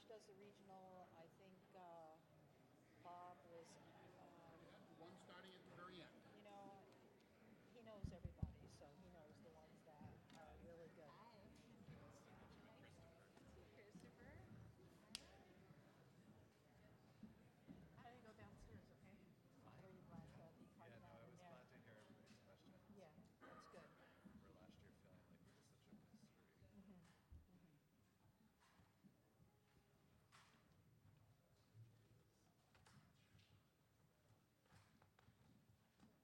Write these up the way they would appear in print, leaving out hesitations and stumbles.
does the regional. I think Bob was, One starting at the very end. you know, he knows everybody, so he knows the ones that are really good. Hi. Christopher. I'm going to go downstairs, okay? Or you'd rather be part Yeah, of no, that I in was there? glad to hear everybody's questions. Yeah, that's good. I remember last year feeling like it was such a mystery.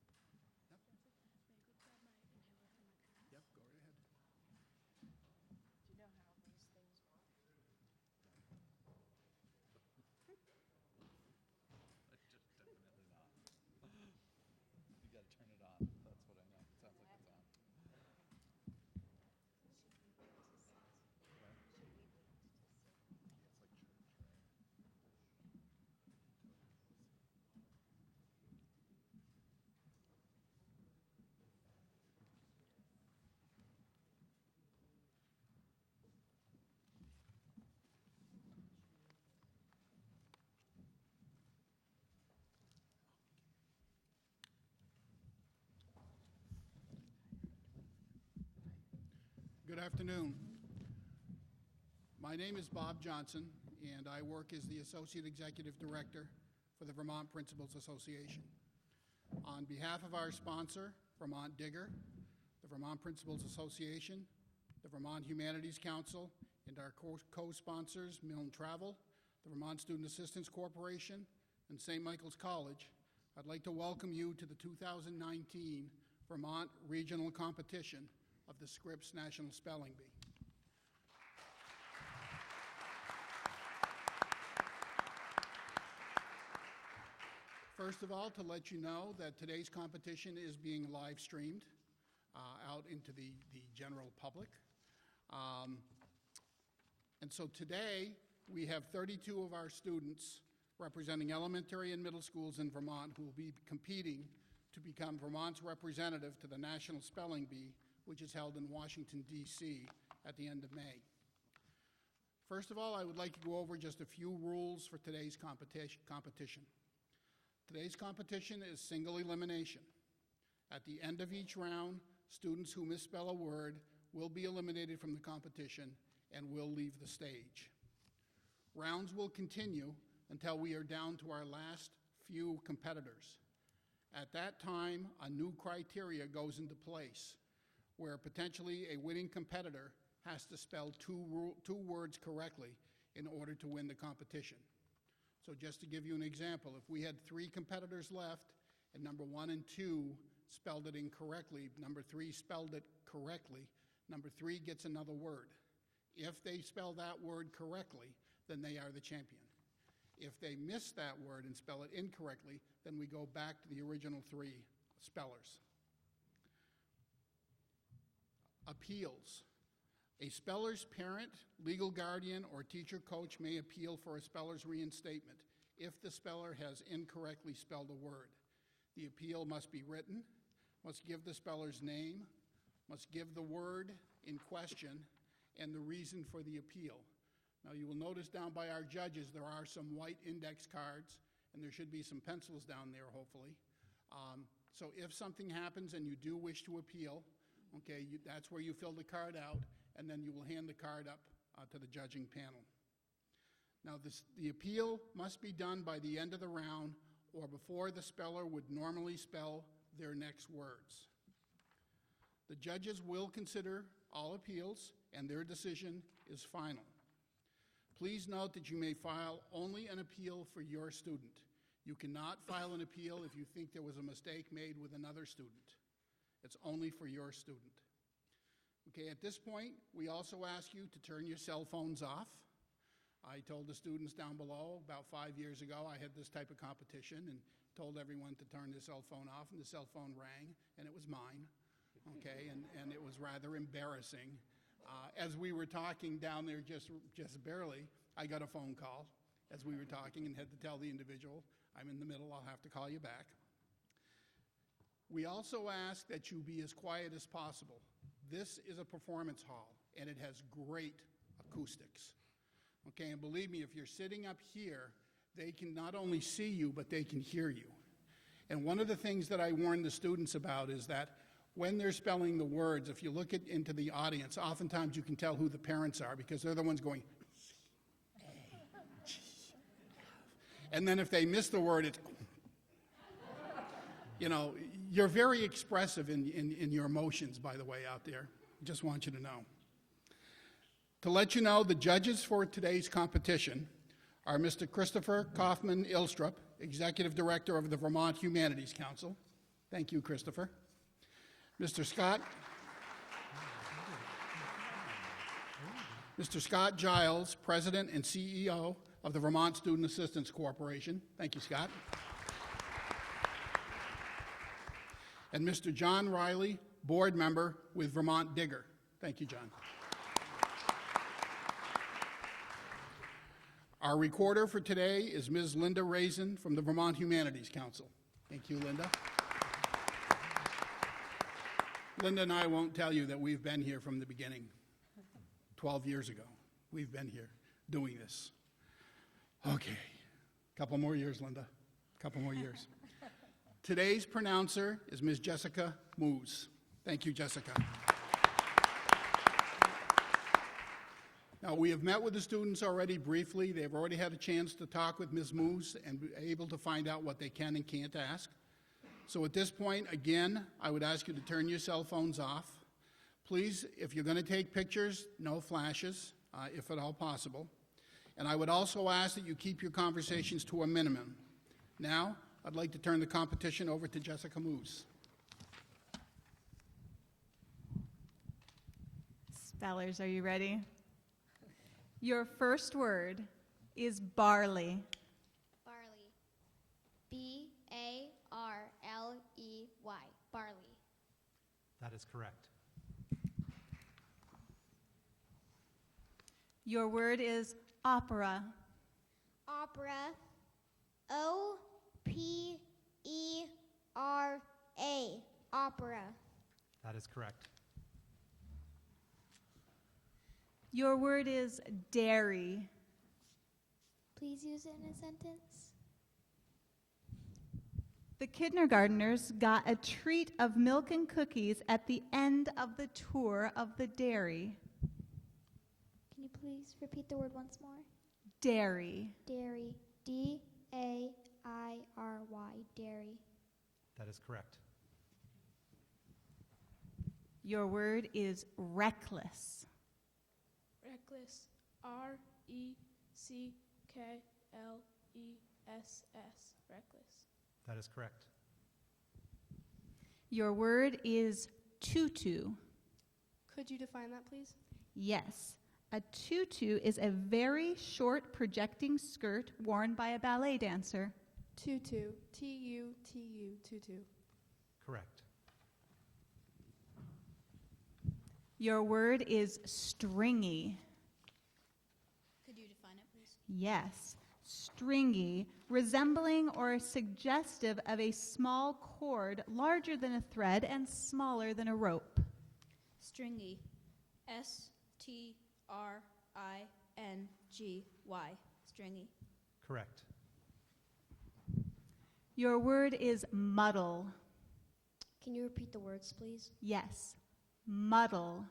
Yep. May I go grab my inhaler from my car? Yep, go right ahead. Do you know how these things work? Just definitely not. You gotta turn it on. That's what I know. It sounds like it's on. Should we wait to sit? What? Should we wait to sit? Yeah, it's like church, right? Good afternoon. My name is Bob Johnson, and I work as the Associate Executive Director for the Vermont Principals Association. On behalf of our sponsor, Vermont Digger, the Vermont Principals Association, the Vermont Humanities Council, and our co-sponsors, Milne Travel, the Vermont Student Assistance Corporation, and St. Michael's College, I'd like to welcome you to the 2019 Vermont Regional Competition of the Scripps National Spelling Bee. First of all, to let you know that today's competition is being live streamed out into the general public. And so today, we have 32 of our students representing elementary and middle schools in Vermont who will be competing to become Vermont's representative to the National Spelling Bee, which is held in Washington, D.C. at the end of May. First of all, I would like to go over just a few rules for today's competition. Today's competition is single elimination. At the end of each round, students who misspell a word will be eliminated from the competition and will leave the stage. Rounds will continue until we are down to our last few competitors. At that time, a new criteria goes into place, where potentially a winning competitor has to spell two words correctly in order to win the competition. So just to give you an example, if we had 3 competitors left and number 1 and 2 spelled it incorrectly, number 3 spelled it correctly, number 3 gets another word. If they spell that word correctly, then they are the champion. If they miss that word and spell it incorrectly, then we go back to the original 3 spellers. Appeals. A speller's parent, legal guardian, or teacher coach may appeal for a speller's reinstatement if the speller has incorrectly spelled a word. The appeal must be written, must give the speller's name, must give the word in question, and the reason for the appeal. Now, you will notice down by our judges there are some white index cards, and there should be some pencils down there, hopefully. So if something happens and you do wish to appeal, okay, that's where you fill the card out, and then you will hand the card up to the judging panel. Now, the appeal must be done by the end of the round or before the speller would normally spell their next words. The judges will consider all appeals, and their decision is final. Please note that you may file only an appeal for your student. You cannot file an appeal if you think there was a mistake made with another student. It's only for your student. Okay, at this point, we also ask you to turn your cell phones off. I told the students down below about 5 years ago I had this type of competition and told everyone to turn their cell phone off, and the cell phone rang, and it was mine, okay, and it was rather embarrassing. As we were talking down there just barely, I got a phone call as we were talking and had to tell the individual, I'm in the middle, I'll have to call you back. We also ask that you be as quiet as possible. This is a performance hall, and it has great acoustics. Okay, and believe me, if you're sitting up here, they can not only see you, but they can hear you. And one of the things that I warn the students about is that when they're spelling the words, if you look into the audience, oftentimes you can tell who the parents are because they're the ones going, and then if they miss the word, it's, you know, you're very expressive in your emotions, by the way, out there. Just want you to know. To let you know, the judges for today's competition are Mr. Christopher Kaufman Ilstrup, Executive Director of the Vermont Humanities Council. Thank you, Christopher. Mr. Scott Giles, President and CEO of the Vermont Student Assistance Corporation. Thank you, Scott. And Mr. John Riley, Board Member with Vermont Digger. Thank you, John. Our recorder for today is Ms. Linda Raisin from the Vermont Humanities Council. Thank you, Linda. Linda and I won't tell you that we've been here from the beginning. 12 years ago, we've been here doing this. Okay, couple more years, Linda. Couple more years. Today's pronouncer is Ms. Jessica Moose. Thank you, Jessica. Now, we have met with the students already briefly. They've already had a chance to talk with Ms. Moose and be able to find out what they can and can't ask. So at this point, again, I would ask you to turn your cell phones off. Please, if you're going to take pictures, no flashes, if at all possible. And I would also ask that you keep your conversations to a minimum. Now, I'd like to turn the competition over to Jessica Moose. Spellers, are you ready? Your first word is barley. Barley. B-A-R-L-E-Y. Barley. That is correct. Your word is opera. Opera. O-P-E-R-A. Opera. That is correct. Your word is dairy. Please use it in a sentence. The kindergartners got a treat of milk and cookies at the end of the tour of the dairy. Can you please repeat the word once more? Dairy. Dairy. D-A-I-R-Y. Dairy. That is correct. Your word is reckless. Reckless. R-E-C-K-L-E-S-S. Reckless. That is correct. Your word is tutu. Could you define that, please? Yes. A tutu is a very short projecting skirt worn by a ballet dancer. Tutu. T-U-T-U. Tutu. Correct. Your word is stringy. Could you define it, please? Yes. Stringy, resembling or suggestive of a small cord larger than a thread and smaller than a rope. Stringy. S-T-R-I-N-G-Y. Stringy. Correct. Your word is muddle. Can you repeat the words, please? Yes. Muddle.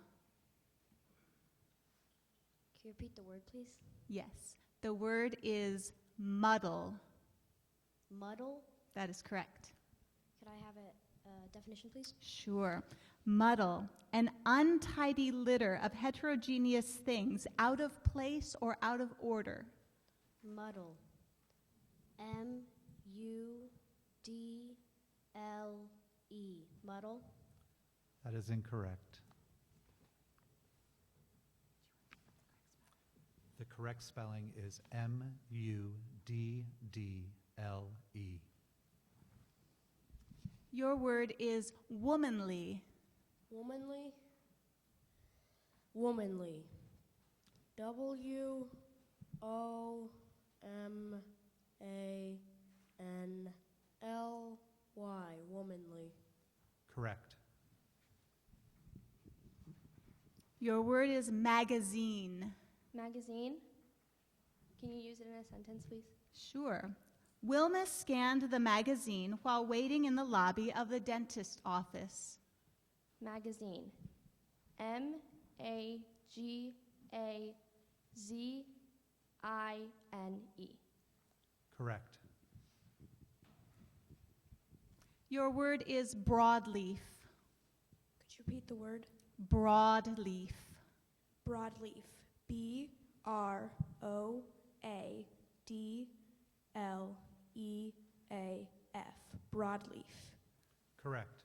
Can you repeat the word, please? Yes. The word is muddle. Muddle? That is correct. Could I have a definition, please? Sure. Muddle, an untidy litter of heterogeneous things out of place or out of order. Muddle. M-U-D-L-E. Muddle? That is incorrect. The correct spelling is M-U-D-D-L-E. Your word is womanly. Womanly. Womanly. W-O-M-A-N-L-Y. Womanly. Correct. Your word is magazine. Magazine? Can you use it in a sentence, please? Sure. Wilma scanned the magazine while waiting in the lobby of the dentist's office. Magazine. Magazine. Correct. Your word is broadleaf. Could you repeat the word? Broadleaf. Broadleaf. Broadleaf. Broadleaf. Correct.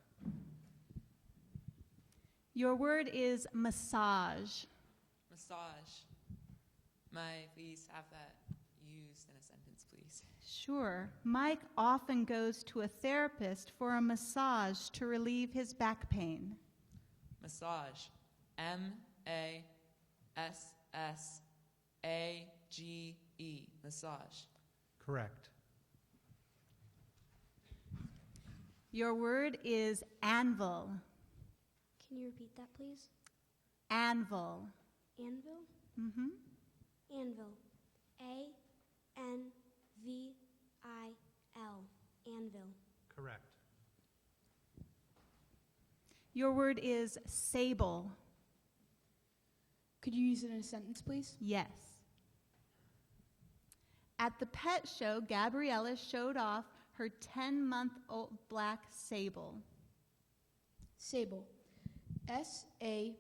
Your word is massage. Massage. May I please have that used in a sentence, please? Sure. Mike often goes to a therapist for a massage to relieve his back pain. Massage. M-A-S-S-A-G-E. Massage. Correct. Your word is anvil. Can you repeat that, please? Anvil. Anvil? Mm-hmm. Anvil. A-N-V-I-L. Anvil. Correct. Your word is sable. Could you use it in a sentence, please? Yes. At the pet show, Gabriella showed off her 10-month-old black sable. Sable. S-A-B-L-E.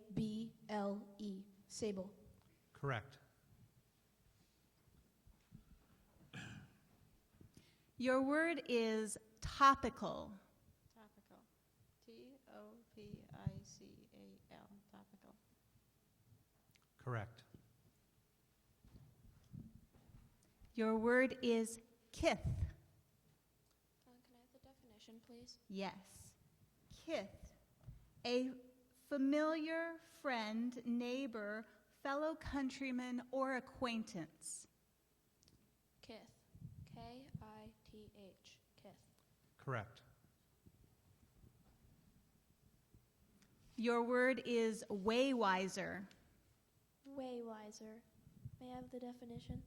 Sable. Correct. Your word is topical. Topical. T-O-P-I-C-A-L. Topical. Correct. Your word is kith. Can I have the definition, please? Yes. Kith. A familiar, friend, neighbor, fellow countryman, or acquaintance. Kith. K-I-T-H. Kith. Correct. Your word is waywiser. Waywiser. May I have the definition?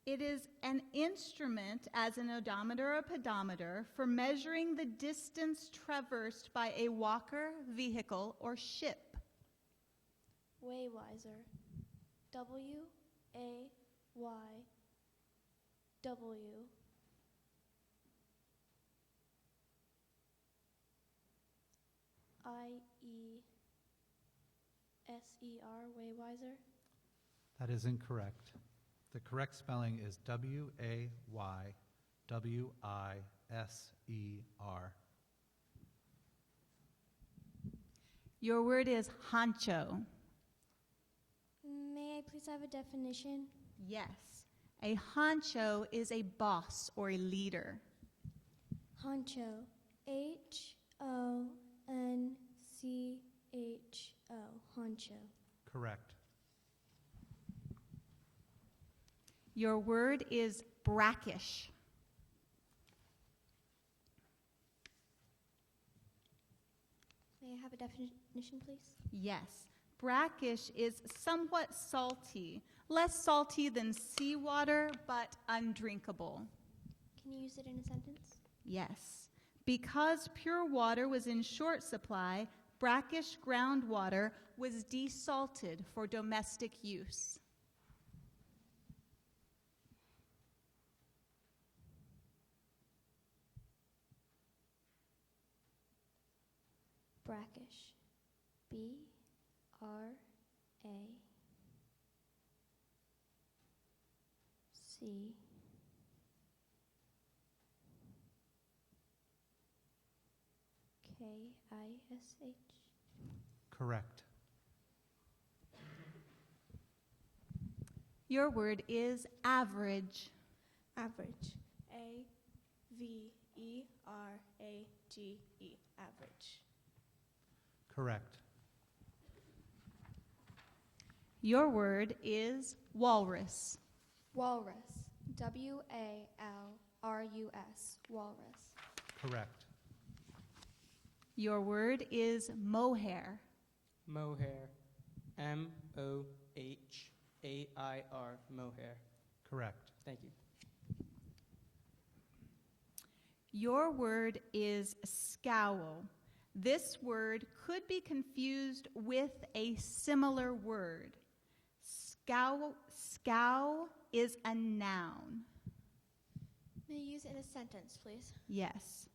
It is an instrument, as an odometer or pedometer, for measuring the distance traversed by a walker, vehicle, or ship. Waywiser. W-A-Y-W. I-E-S-E-R. Waywiser. That is incorrect. The correct spelling is W-A-Y-W-I-S-E-R. Your word is honcho. May I please have a definition? Yes. A honcho is a boss or a leader. Honcho. H-O-N-C-H-O. Honcho. Correct. Your word is brackish. May I have a definition, please? Yes. Brackish is somewhat salty, less salty than seawater, but undrinkable. Can you use it in a sentence? Yes. Because pure water was in short supply, brackish groundwater was desalted for domestic use. Brackish. B-R-A-C-K-I-S-H. Correct. Your word is average. Average. A-V-E-R-A-G-E. Average. Correct. Your word is walrus. Walrus. W-A-L-R-U-S. Walrus. Correct. Your word is mohair. Mohair. M-O-H-A-I-R. Mohair. Correct. Thank you. Your word is scowl. This word could be confused with a similar word. Scow is a noun. May you use it in a sentence, please? Yes.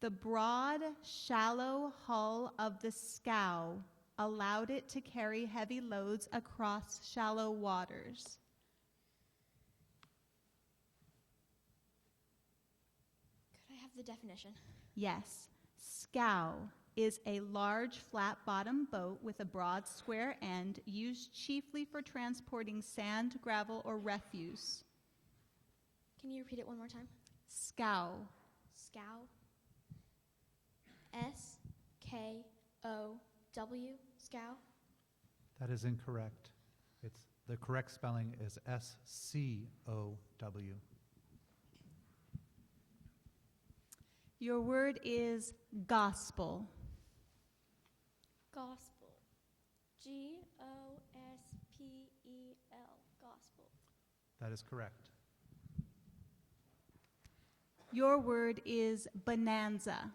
The broad, shallow hull of the scow allowed it to carry heavy loads across shallow waters. Could I have the definition? Yes. Scow is a large, flat-bottomed boat with a broad, square end used chiefly for transporting sand, gravel, or refuse. Can you repeat it one more time? Scow. Scow. S-K-O-W. Scow. That is incorrect. The correct spelling is S-C-O-W. Your word is gospel. Gospel. G-O-S-P-E-L. Gospel. That is correct. Your word is bonanza.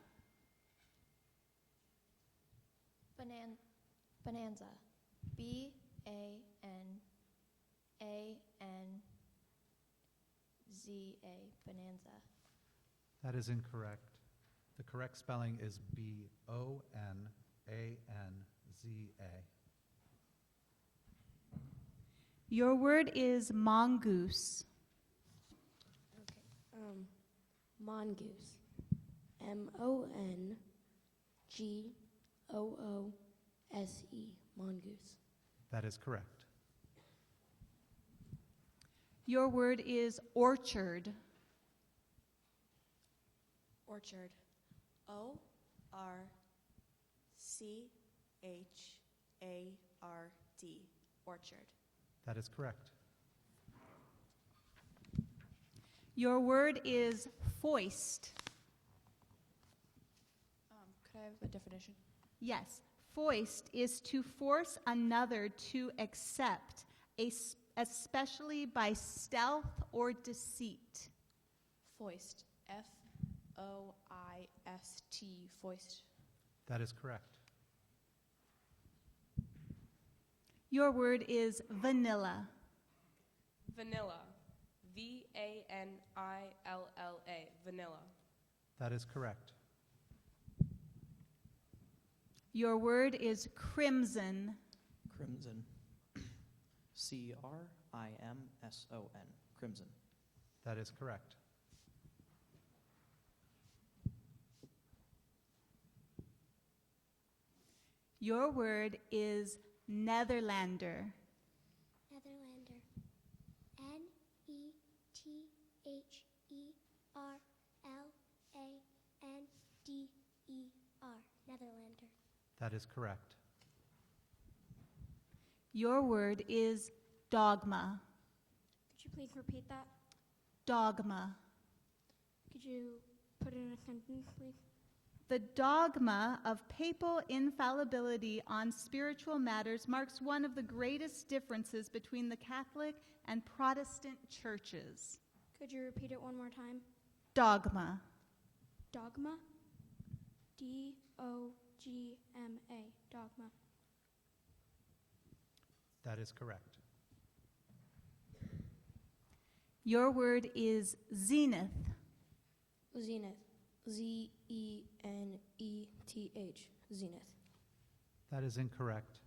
Bonanza. B-A-N-A-N-Z-A. Bonanza. That is incorrect. The correct spelling is B-O-N-A-N-Z-A. Your word is mongoose. Okay. Mongoose. M-O-N-G-O-O-S-E. Mongoose. That is correct. Your word is orchard. Orchard. O-R-C-H-A-R-D. Orchard. That is correct. Your word is foist. Could I have a definition? Yes. Foist is to force another to accept, especially by stealth or deceit. Foist. F-O-I-S-T. Foist. That is correct. Your word is vanilla. Vanilla. V-A-N-I-L-L-A. Vanilla. That is correct. Your word is crimson. Crimson. C-R-I-M-S-O-N. Crimson. That is correct. Your word is Netherlander. Netherlander. N-E-T-H-E-R-L-A-N-D-E-R. Netherlander. That is correct. Your word is dogma. Could you please repeat that? Dogma. Could you put it in a sentence, please? The dogma of papal infallibility on spiritual matters marks one of the greatest differences between the Catholic and Protestant churches. Could you repeat it one more time? Dogma. Dogma? D-O-G-M-A. Dogma. That is correct. Your word is zenith. Zenith. Z-E-N-E-T-H. Zenith. That is incorrect.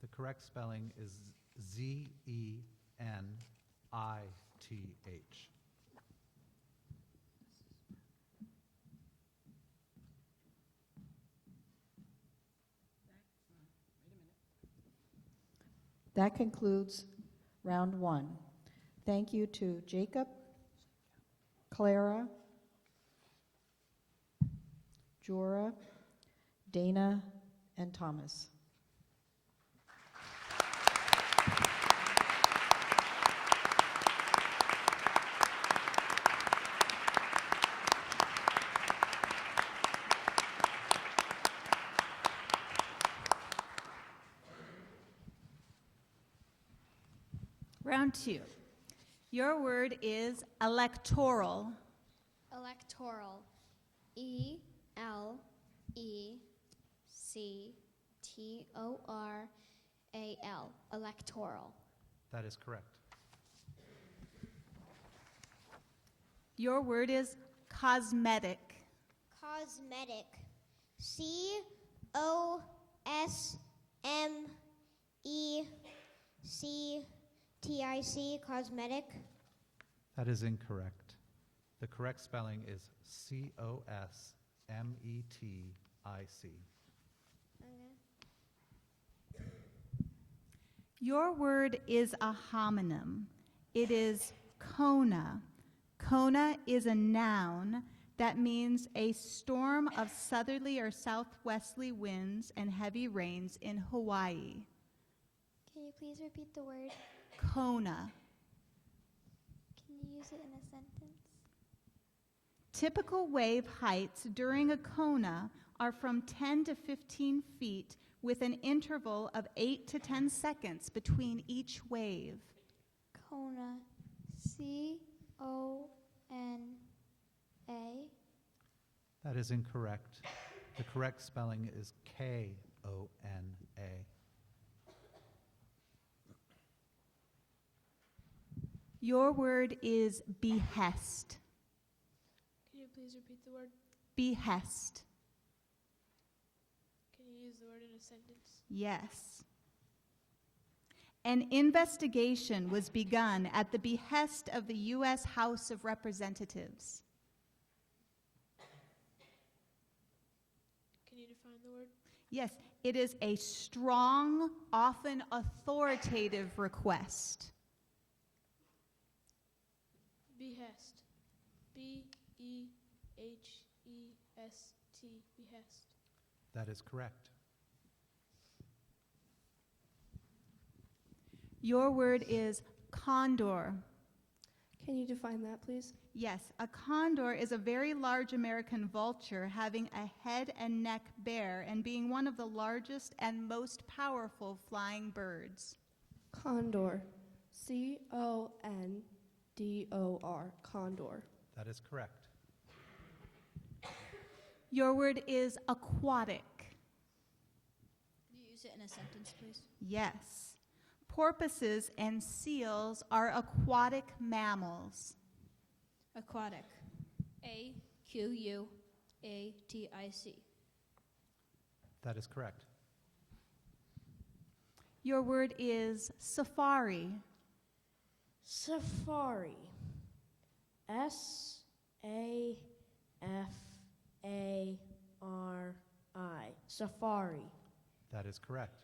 The correct spelling is Z-E-N-I-T-H. That concludes round one. Thank you to Jacob, Clara, Jora, Dana, and Thomas. Round two. Your word is electoral. Electoral. E-L-E-C-T-O-R-A-L. Electoral. That is correct. Your word is cosmetic. Cosmetic. C-O-S-M-E-C-T-I-C. Cosmetic. That is incorrect. The correct spelling is C-O-S-M-E-T-I-C. Your word is a homonym. It is Kona. Kona is a noun that means a storm of southerly or southwesterly winds and heavy rains in Hawaii. Can you please repeat the word? Kona. Can you use it in a sentence? Typical wave heights during a Kona are from 10 to 15 feet with an interval of 8 to 10 seconds between each wave. Kona. C-O-N-A. That is incorrect. The correct spelling is K-O-N-A. Your word is behest. Can you please repeat the word? Behest. Can you use the word in a sentence? Yes. An investigation was begun at the behest of the U.S. House of Representatives. Can you define the word? Yes, it is a strong, often authoritative request. Behest. B-E-H-E-S-T. Behest. That is correct. Your word is condor. Can you define that, please? Yes, a condor is a very large American vulture having a head and neck bare and being one of the largest and most powerful flying birds. Condor. C-O-N-D-O-R. Condor. That is correct. Your word is aquatic. Could you use it in a sentence, please? Yes. Porpoises and seals are aquatic mammals. Aquatic. A-Q-U-A-T-I-C. That is correct. Your word is safari. Safari. S-A-F-A-R-I. Safari. That is correct.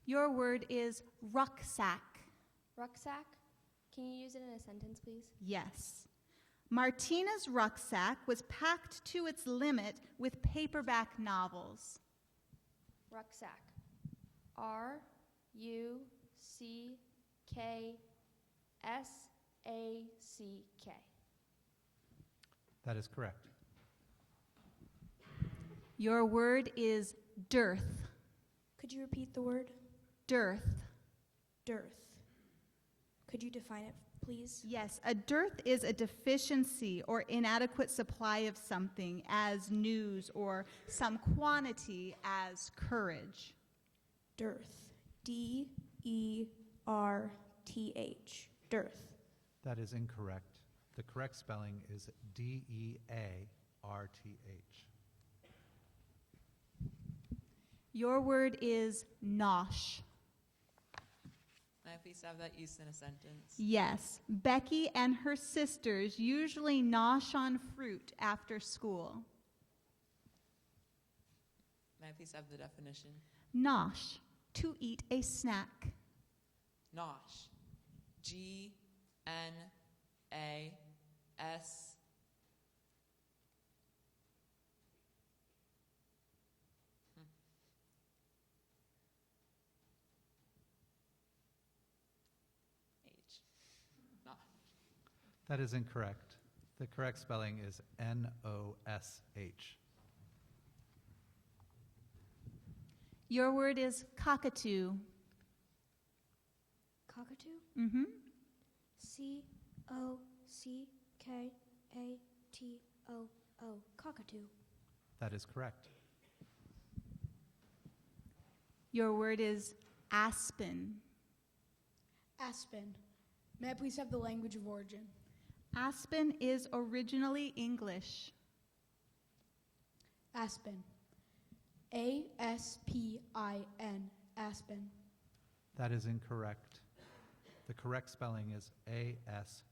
Your word is rucksack. Rucksack? Can you use it in a sentence, please? Yes. Martina's rucksack was packed to its limit with paperback novels. Rucksack. R-U-C-K-S-A-C-K. That is correct. Your word is dearth. Could you repeat the word? Dearth. Dearth. Could you define it, please? Yes, a dearth is a deficiency or inadequate supply of something, as news, or some quantity, as courage. Dearth. D-E-R-T-H. Dearth. That is incorrect. The correct spelling is D-E-A-R-T-H. Your word is nosh. May I please have that used in a sentence? Yes, Becky and her sisters usually nosh on fruit after school. May I please have the definition? Nosh, to eat a snack. Nosh. G-N-A-S. That is incorrect. The correct spelling is N-O-S-H. Your word is cockatoo. Cockatoo? Mm-hmm. C-O-C-K-A-T-O-O. Cockatoo. That is correct. Your word is aspen. Aspen. May I please have the language of origin? Aspen is originally English. Aspen. A-S-P-I-N. Aspen. That is incorrect. The correct spelling is A-S-P-E-N.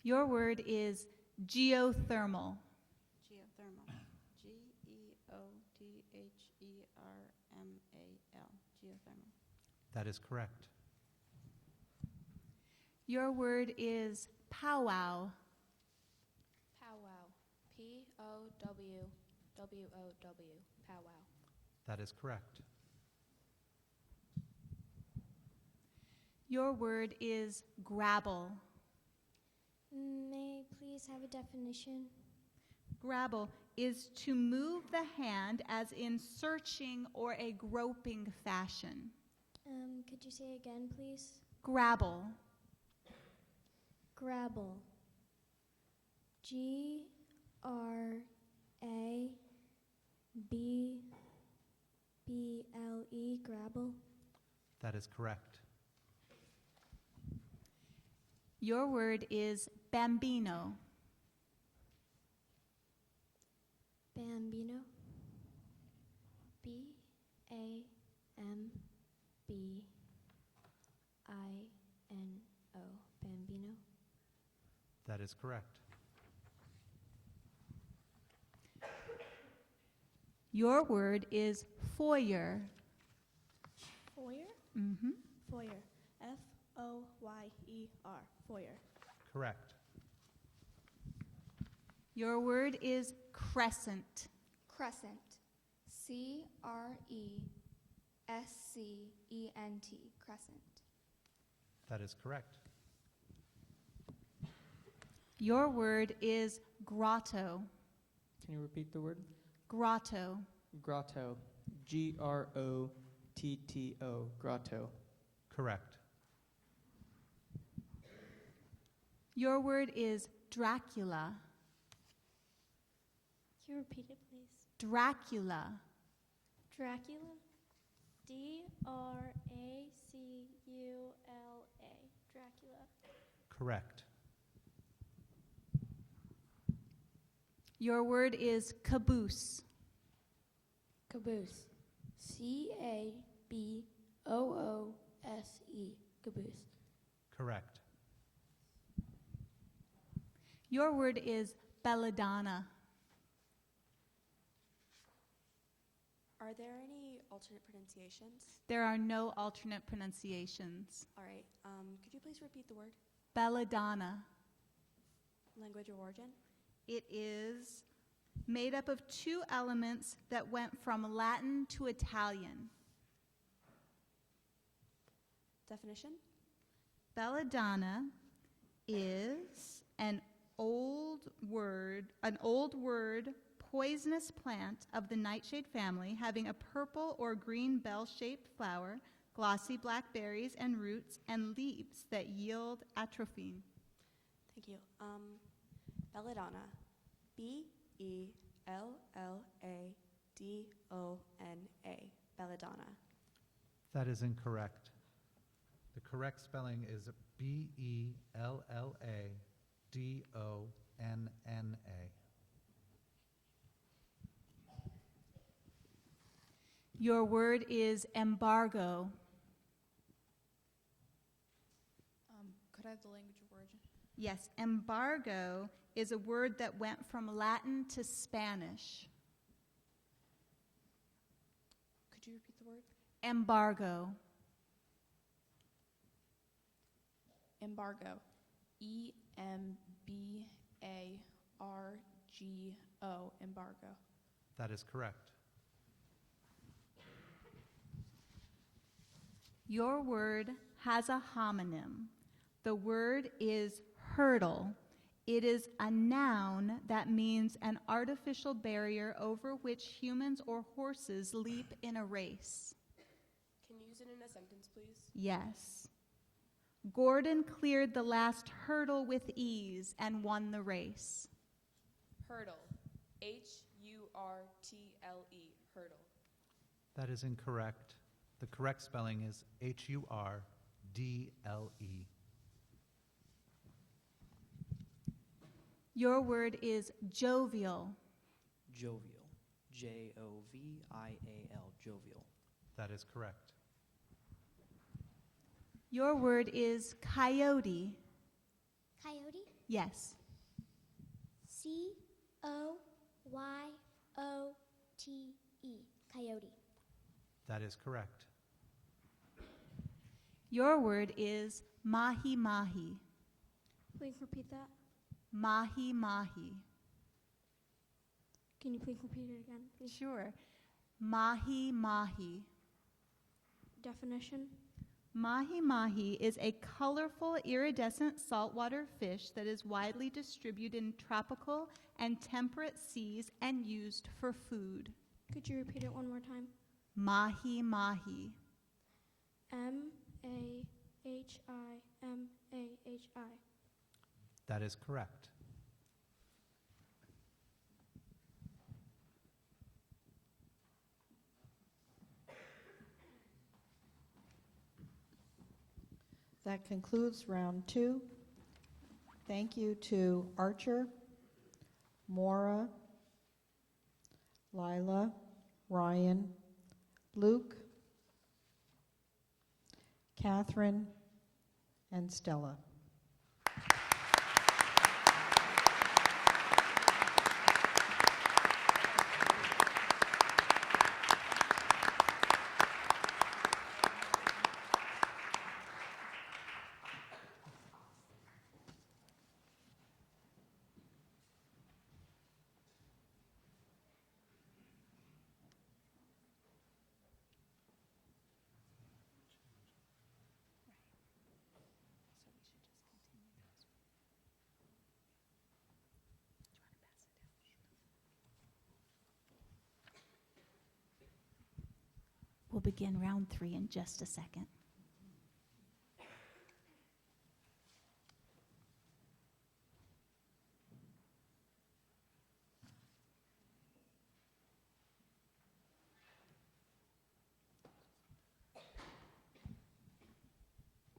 Your word is geothermal. Geothermal. G-E-O-T-H-E-R-M-A-L. Geothermal. That is correct. Your word is powwow. Powwow. P-O-W-W-O-W. Powwow. That is correct. Your word is grabble. May I please have a definition? Grabble is to move the hand as in searching or a groping fashion. Could you say again, please? Grabble. Grabble. G-R-A-B-B-L-E. Grabble. That is correct. Your word is bambino. Bambino. B-A-M-B-I-N-O. Bambino. That is correct. Your word is foyer. Foyer? Mm-hmm. Foyer. F-O-Y-E-R. Foyer. Correct. Your word is crescent. Crescent. C-R-E-S-C-E-N-T. Crescent. That is correct. Your word is grotto. Can you repeat the word? Grotto. Grotto. G-R-O-T-T-O. Grotto. Correct. Your word is Dracula. Can you repeat it, please? Dracula. Dracula? D-R-A-C-U-L-A. Dracula. Correct. Your word is caboose. Caboose. C-A-B-O-O-S-E. Caboose. Correct. Your word is belladonna. Are there any alternate pronunciations? There are no alternate pronunciations. All right. Could you please repeat the word? Belladonna. Language of origin? It is made up of two elements that went from Latin to Italian. Definition? Belladonna is an old word, poisonous plant of the nightshade family, having a purple or green bell-shaped flower, glossy black berries and roots, and leaves that yield atropine. Thank you. Belladonna. B-E-L-L-A-D-O-N-A. Belladonna. That is incorrect. The correct spelling is B-E-L-L-A-D-O-N-N-A. Your word is embargo. Could I have the language of origin? Yes, embargo is a word that went from Latin to Spanish. Could you repeat the word? Embargo. Embargo. E-M-B-A-R-G-O. Embargo. That is correct. Your word has a homonym. The word is hurdle. It is a noun that means an artificial barrier over which humans or horses leap in a race. Can you use it in a sentence, please? Yes. Gordon cleared the last hurdle with ease and won the race. Hurdle. H-U-R-T-L-E. Hurdle. That is incorrect. The correct spelling is Hurdle. Your word is jovial. Jovial. Jovial. Jovial. That is correct. Your word is coyote. Coyote? Yes. C-O-Y-O-T-E. Coyote. That is correct. Your word is mahi-mahi. Please repeat that. Mahi-mahi. Can you please repeat it again, please? Sure. Mahi-mahi. Definition? Mahi-mahi is a colorful, iridescent saltwater fish that is widely distributed in tropical and temperate seas and used for food. Could you repeat it one more time? Mahi-mahi. M-A-H-I-M-A-H-I. That is correct. That concludes round 2. Thank you to Archer, Maura, Lila, Ryan, Luke, Catherine, and Stella. We'll begin round 3 in just a second.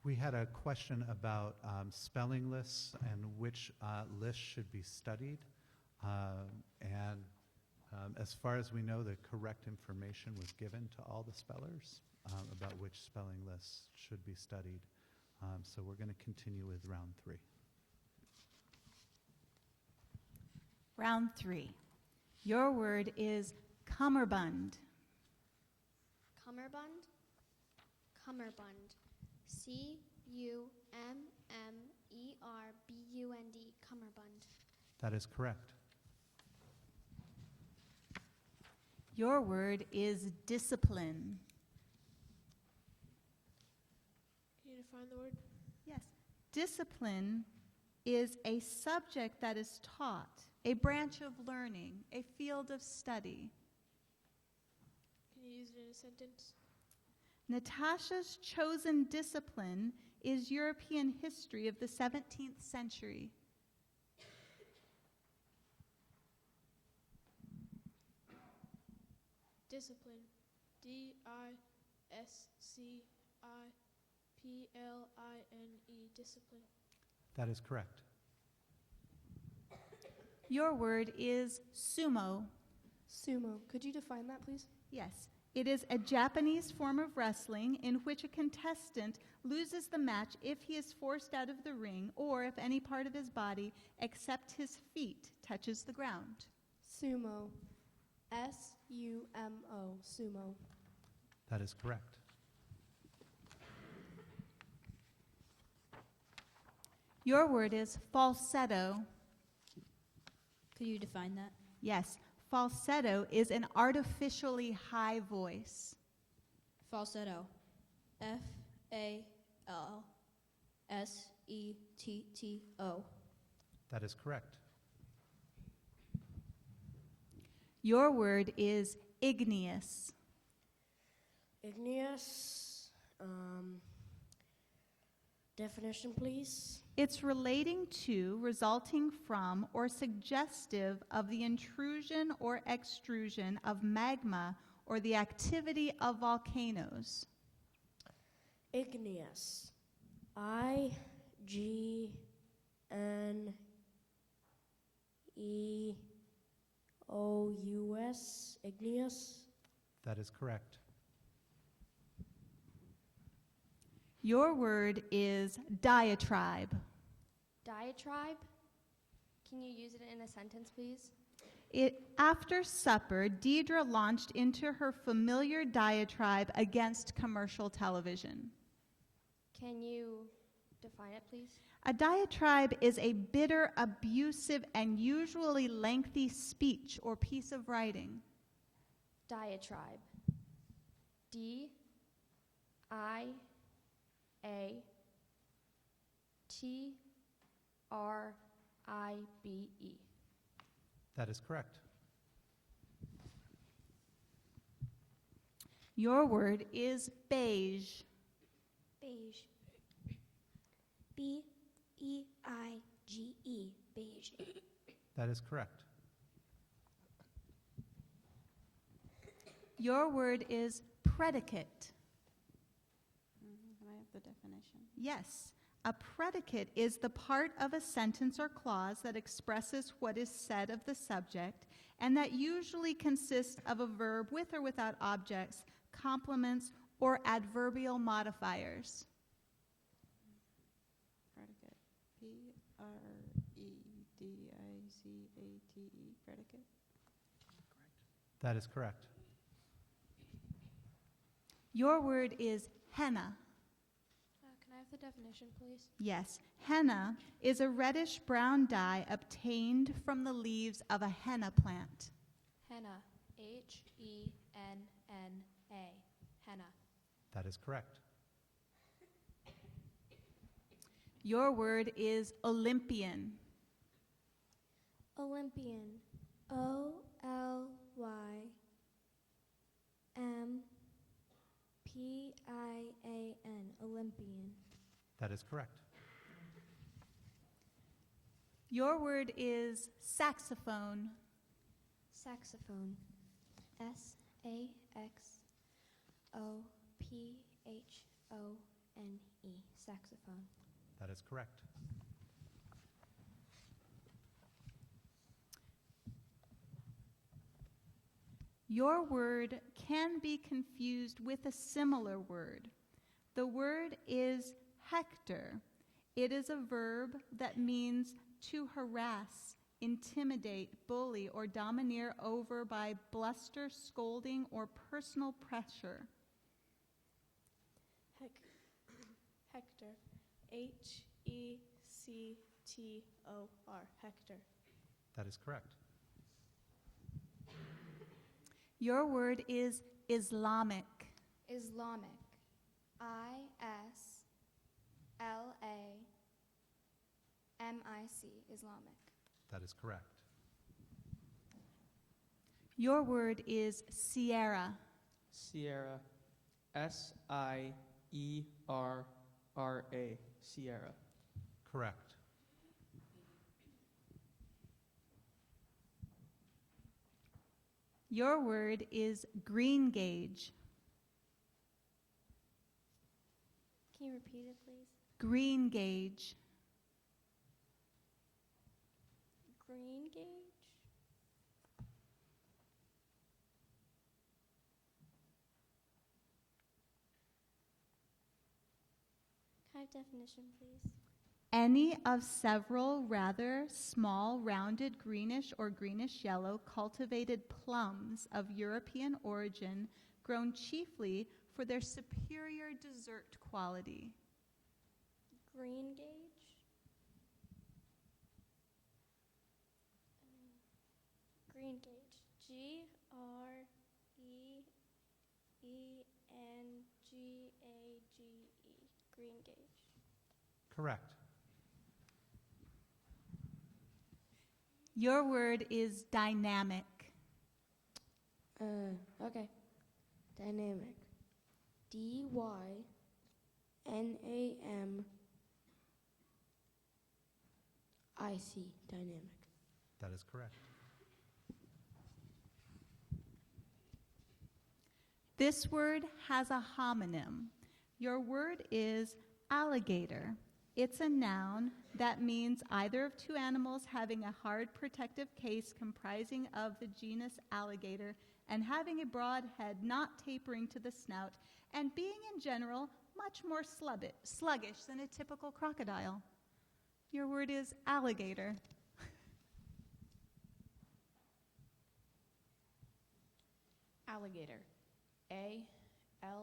We had a question about spelling lists and which lists should be studied. As far as we know, the correct information was given to all the spellers about which spelling lists should be studied. So we're going to continue with round 3. Round 3. Your word is cummerbund. Cummerbund? Cummerbund. C-U-M-M-E-R-B-U-N-D. Cummerbund. That is correct. Your word is discipline. Can you define the word? Yes. Discipline is a subject that is taught, a branch of learning, a field of study. Can you use it in a sentence? Natasha's chosen discipline is European history of the 17th century. Discipline. D-I-S-C-I-P-L-I-N-E. Discipline. That is correct. Your word is sumo. Sumo. Could you define that, please? Yes. It is a Japanese form of wrestling in which a contestant loses the match if he is forced out of the ring or if any part of his body except his feet touches the ground. Sumo. S-U-M-O. Sumo. That is correct. Your word is falsetto. Could you define that? Yes. Falsetto is an artificially high voice. Falsetto. F-A-L-S-E-T-T-O. That is correct. Your word is igneous. Igneous. Definition, please. It's relating to, resulting from, or suggestive of the intrusion or extrusion of magma or the activity of volcanoes. Igneous. I-G-N-E-O-U-S. Igneous. That is correct. Your word is diatribe. Diatribe? Can you use it in a sentence, please? After supper, Deidre launched into her familiar diatribe against commercial television. Can you define it, please? A diatribe is a bitter, abusive, and usually lengthy speech or piece of writing. Diatribe. D-I-A-T-R-I-B-E. That is correct. Your word is beige. Beige. B-E-I-G-E. Beige. That is correct. Your word is predicate. Can I have the definition? Yes. A predicate is the part of a sentence or clause that expresses what is said of the subject and that usually consists of a verb with or without objects, complements, or adverbial modifiers. Predicate. P-R-E-D-I-C-A-T-E. Predicate. That is correct. Your word is henna. Can I have the definition, please? Yes. Henna is a reddish-brown dye obtained from the leaves of a henna plant. Henna. H-E-N-N-A. Henna. That is correct. Your word is Olympian. Olympian. O-L-Y-M-P-I-A-N. Olympian. That is correct. Your word is saxophone. Saxophone. S-A-X-O-P-H-O-N-E. Saxophone. That is correct. Your word can be confused with a similar word. The word is hector. It is a verb that means to harass, intimidate, bully, or domineer over by bluster, scolding, or personal pressure. Hector. H-E-C-T-O-R. Hector. That is correct. Your word is Islamic. Islamic. I-S-L-A-M-I-C. Islamic. That is correct. Your word is Sierra. Sierra. S-I-E-R-R-A. Sierra. Correct. Your word is green gauge. Can you repeat it, please? Green gauge. Green gauge? Can I have definition, please? Any of several rather small, rounded, greenish or greenish-yellow cultivated plums of European origin grown chiefly for their superior dessert quality. Green gauge? Green gauge. G-R-E-E-N-G-A-G-E. Green gauge. Correct. Your word is dynamic. Okay. Dynamic. D-Y-N-A-M-I-C. Dynamic. That is correct. This word has a homonym. Your word is alligator. It's a noun that means either of two animals having a hard protective case comprising of the genus alligator and having a broad head not tapering to the snout and being in general much more sluggish than a typical crocodile. Your word is alligator. Alligator. A-L-L-I-G-A-T-O-R.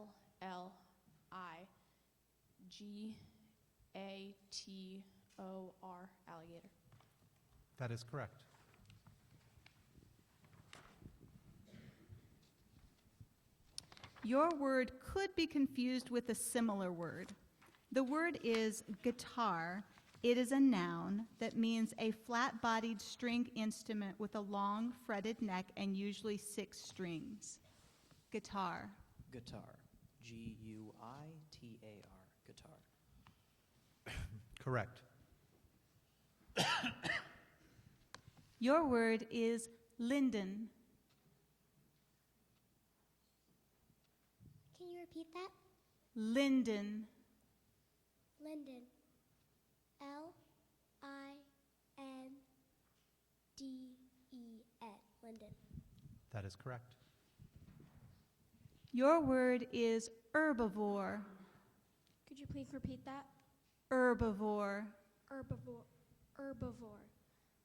Alligator. That is correct. Your word could be confused with a similar word. The word is guitar. It is a noun that means a flat-bodied string instrument with a long fretted neck and usually 6 strings. Guitar. Guitar. G-U-I-T-A-R. Guitar. Correct. Your word is linden. Can you repeat that? Linden. Linden. L-I-N-D-E-N. Linden. That is correct. Your word is herbivore. Could you please repeat that? Herbivore. Herbivore. Herbivore.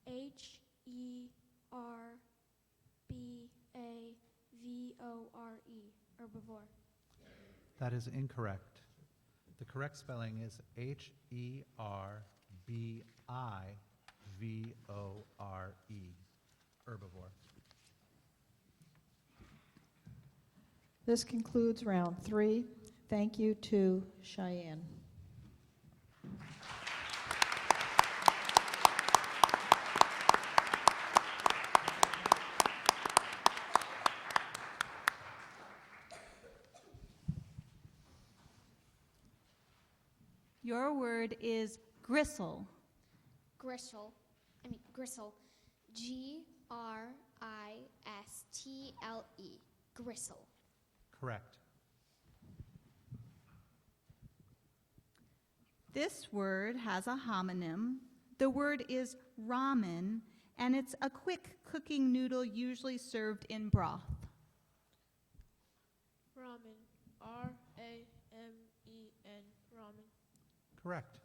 H-E-R-B-A-V-O-R-E. Herbivore. That is incorrect. The correct spelling is H-E-R-B-I-V-O-R-E. Herbivore. This concludes round 3. Thank you to Cheyenne. Your word is gristle. Gristle. Gristle. G-R-I-S-T-L-E. Gristle. Correct. This word has a homonym. The word is ramen, and it's a quick cooking noodle usually served in broth. Ramen. R-A-M-E-N. Ramen. Correct.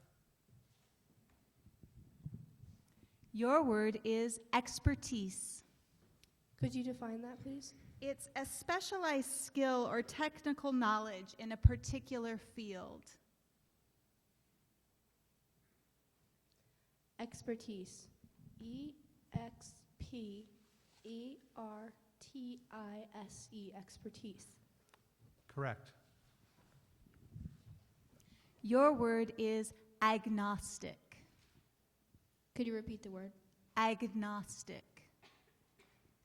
Your word is expertise. Could you define that, please? It's a specialized skill or technical knowledge in a particular field. Expertise. E-X-P-E-R-T-I-S-E. Expertise. Correct. Your word is agnostic. Could you repeat the word? Agnostic.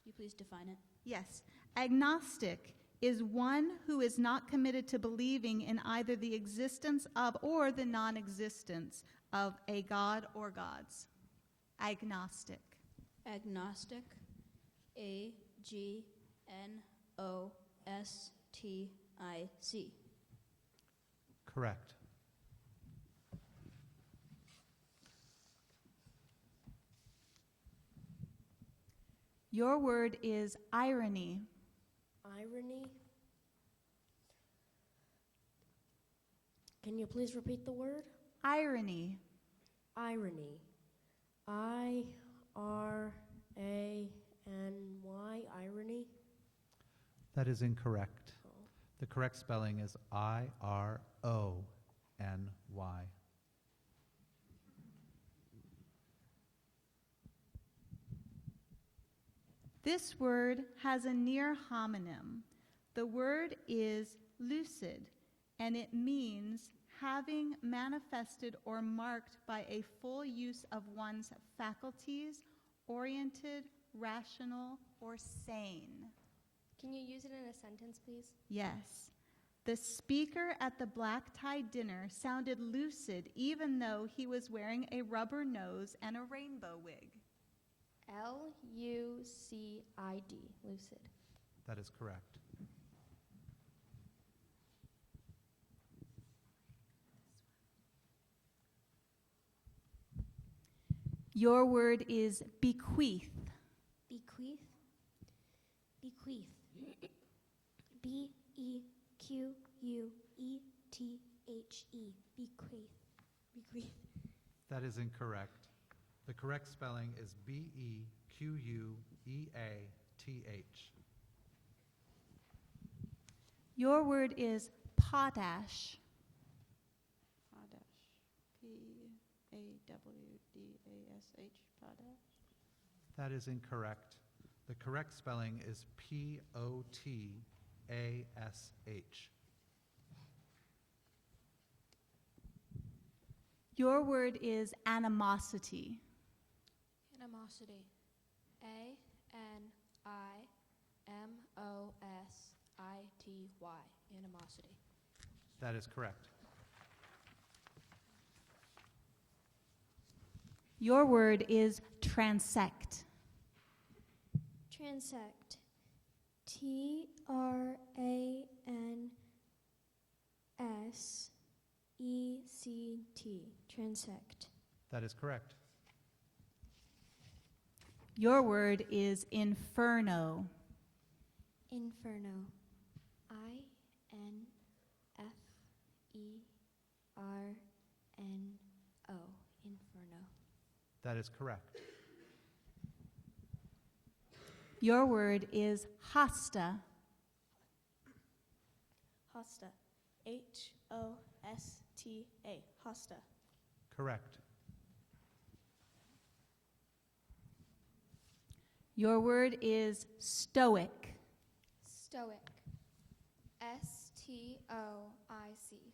Could you please define it? Yes. Agnostic is one who is not committed to believing in either the existence of or the non-existence of a god or gods. Agnostic. Agnostic. A-G-N-O-S-T-I-C. Correct. Your word is irony. Irony. Can you please repeat the word? Irony. Irony. I-R-A-N-Y. Irony. That is incorrect. Oh. The correct spelling is I-R-O-N-Y. This word has a near homonym. The word is lucid, and it means having manifested or marked by a full use of one's faculties oriented, rational, or sane. Can you use it in a sentence, please? Yes. The speaker at the black-tie dinner sounded lucid even though he was wearing a rubber nose and a rainbow wig. Lucid. Lucid. That is correct. Your word is bequeath. Bequeath. Bequeath. B-E-Q-U-E-T-H-E. Bequeath. Bequeath. That is incorrect. The correct spelling is B-E-Q-U-E-A-T-H. Your word is potash. Potash. P-A-W-D-A-S-H. Potash. That is incorrect. The correct spelling is P-O-T-A-S-H. Your word is animosity. Animosity. A-N-I-M-O-S-I-T-Y. Animosity. That is correct. Your word is transect. Transect. T-R-A-N-S-E-C-T. Transect. That is correct. Your word is inferno. Inferno. I-N-F-E-R-N-O. Inferno. That is correct. Your word is hosta. Hosta. H-O-S-T-A. Hosta. Correct. Your word is stoic. Stoic. S-T-O-I-C.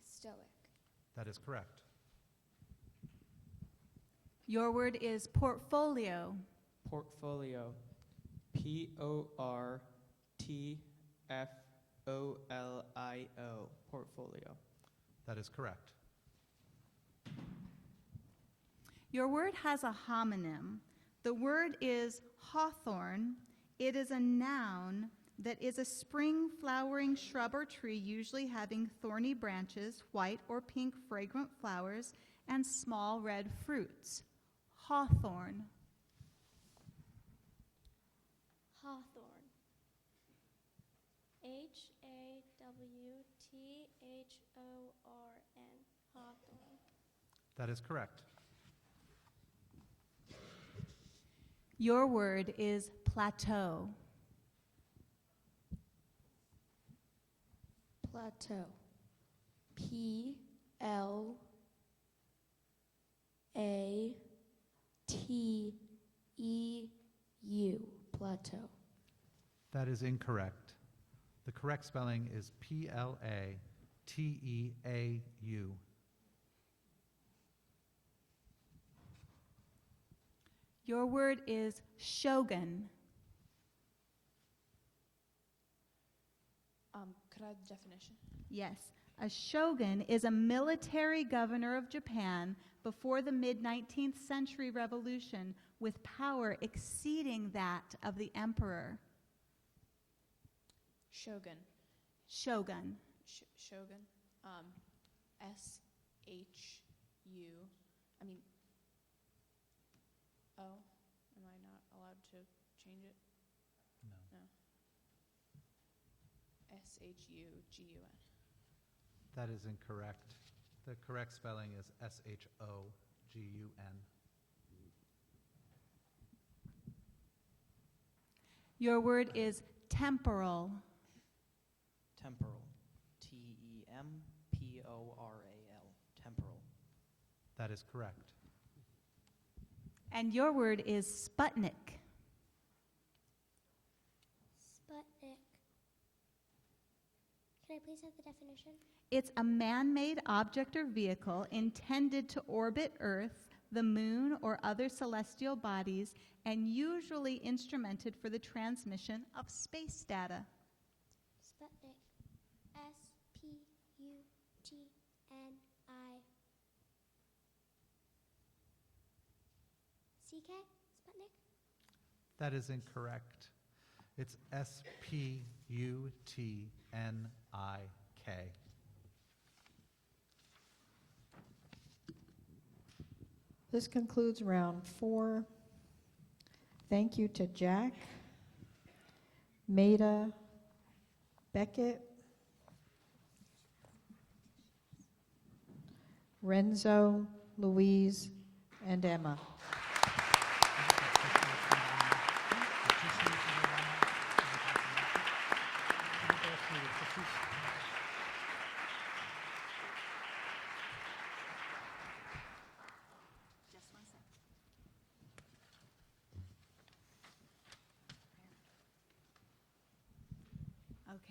Stoic. That is correct. Your word is portfolio. Portfolio. P-O-R-T-F-O-L-I-O. Portfolio. That is correct. Your word has a homonym. The word is hawthorn. It is a noun that is a spring flowering shrub or tree, usually having thorny branches, white or pink fragrant flowers, and small red fruits. Hawthorn. Hawthorn. H-A-W-T-H-O-R-N. Hawthorn. That is correct. Your word is plateau. Plateau. P-L-A-T-E-U. Plateau. That is incorrect. The correct spelling is P-L-A-T-E-A-U. Your word is shogun. Could I have the definition? Yes. A shogun is a military governor of Japan before the mid-19th century revolution with power exceeding that of the emperor. Shogun. Shogun. Shogun. S-H-U. I mean, oh, am I not allowed to change it? No. S-H-U-G-U-N. That is incorrect. The correct spelling is S-H-O-G-U-N. Your word is temporal. Temporal. T-E-M-P-O-R-A-L. Temporal. That is correct. And your word is Sputnik. Sputnik. Can I please have the definition? It's a man-made object or vehicle intended to orbit Earth the moon, or other celestial bodies, and usually instrumented for the transmission of space data. Sputnik. S-P-U-T-N-I-C-K? Sputnik? That is incorrect. It's S-P-U-T-N-I-K. This concludes round 4. Thank you to Jack, Maida, Beckett, Renzo, Louise, and Emma.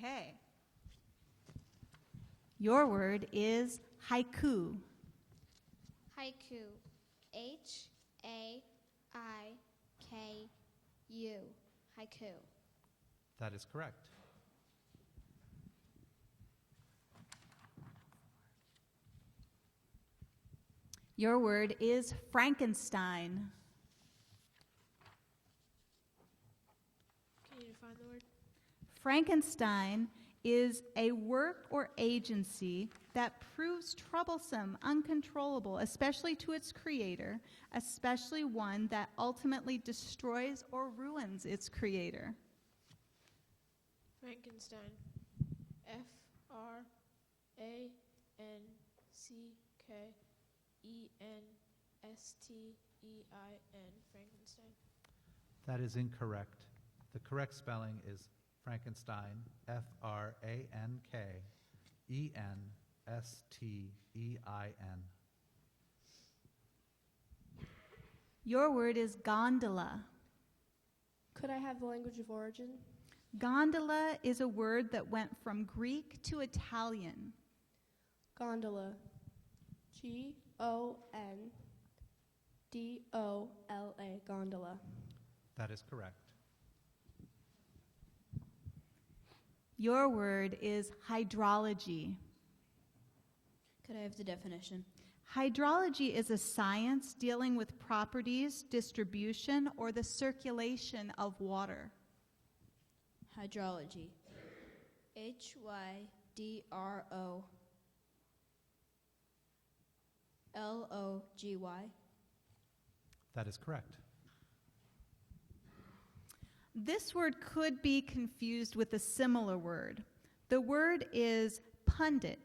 Okay. Your word is haiku. Haiku. H-A-I-K-U. Haiku. That is correct. Your word is Frankenstein. Can you define the word? Frankenstein is a work or agency that proves troublesome, uncontrollable, especially to its creator, especially one that ultimately destroys or ruins its creator. Frankenstein. F-R-A-N-C-K-E-N-S-T-E-I-N. Frankenstein. That is incorrect. The correct spelling is Frankenstein, F-R-A-N-K-E-N-S-T-E-I-N. Your word is gondola. Could I have the language of origin? Gondola is a word that went from Greek to Italian. Gondola. G-O-N-D-O-L-A. Gondola. That is correct. Your word is hydrology. Could I have the definition? Hydrology is a science dealing with properties, distribution, or the circulation of water. Hydrology. H-Y-D-R-O-L-O-G-Y. That is correct. This word could be confused with a similar word. The word is pundit.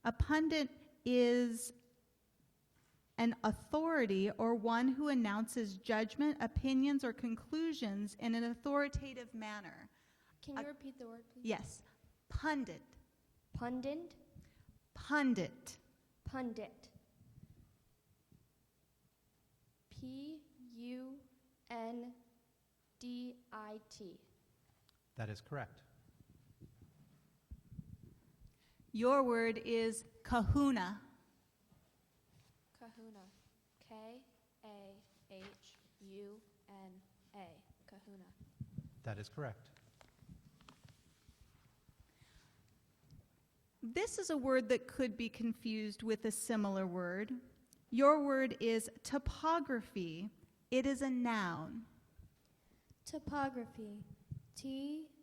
A pundit is an authority or one who announces judgment, opinions, or conclusions in an authoritative manner. Can you repeat the word, please? Yes. Pundit. Pundit? Pundit. Pundit. P-U-N-D-I-T. That is correct. Your word is kahuna. Kahuna. K-A-H-U-N-A. Kahuna. That is correct. This is a word that could be confused with a similar word. Your word is topography. It is a noun. Topography. T-O-P-O-G-R-O-P-H-Y.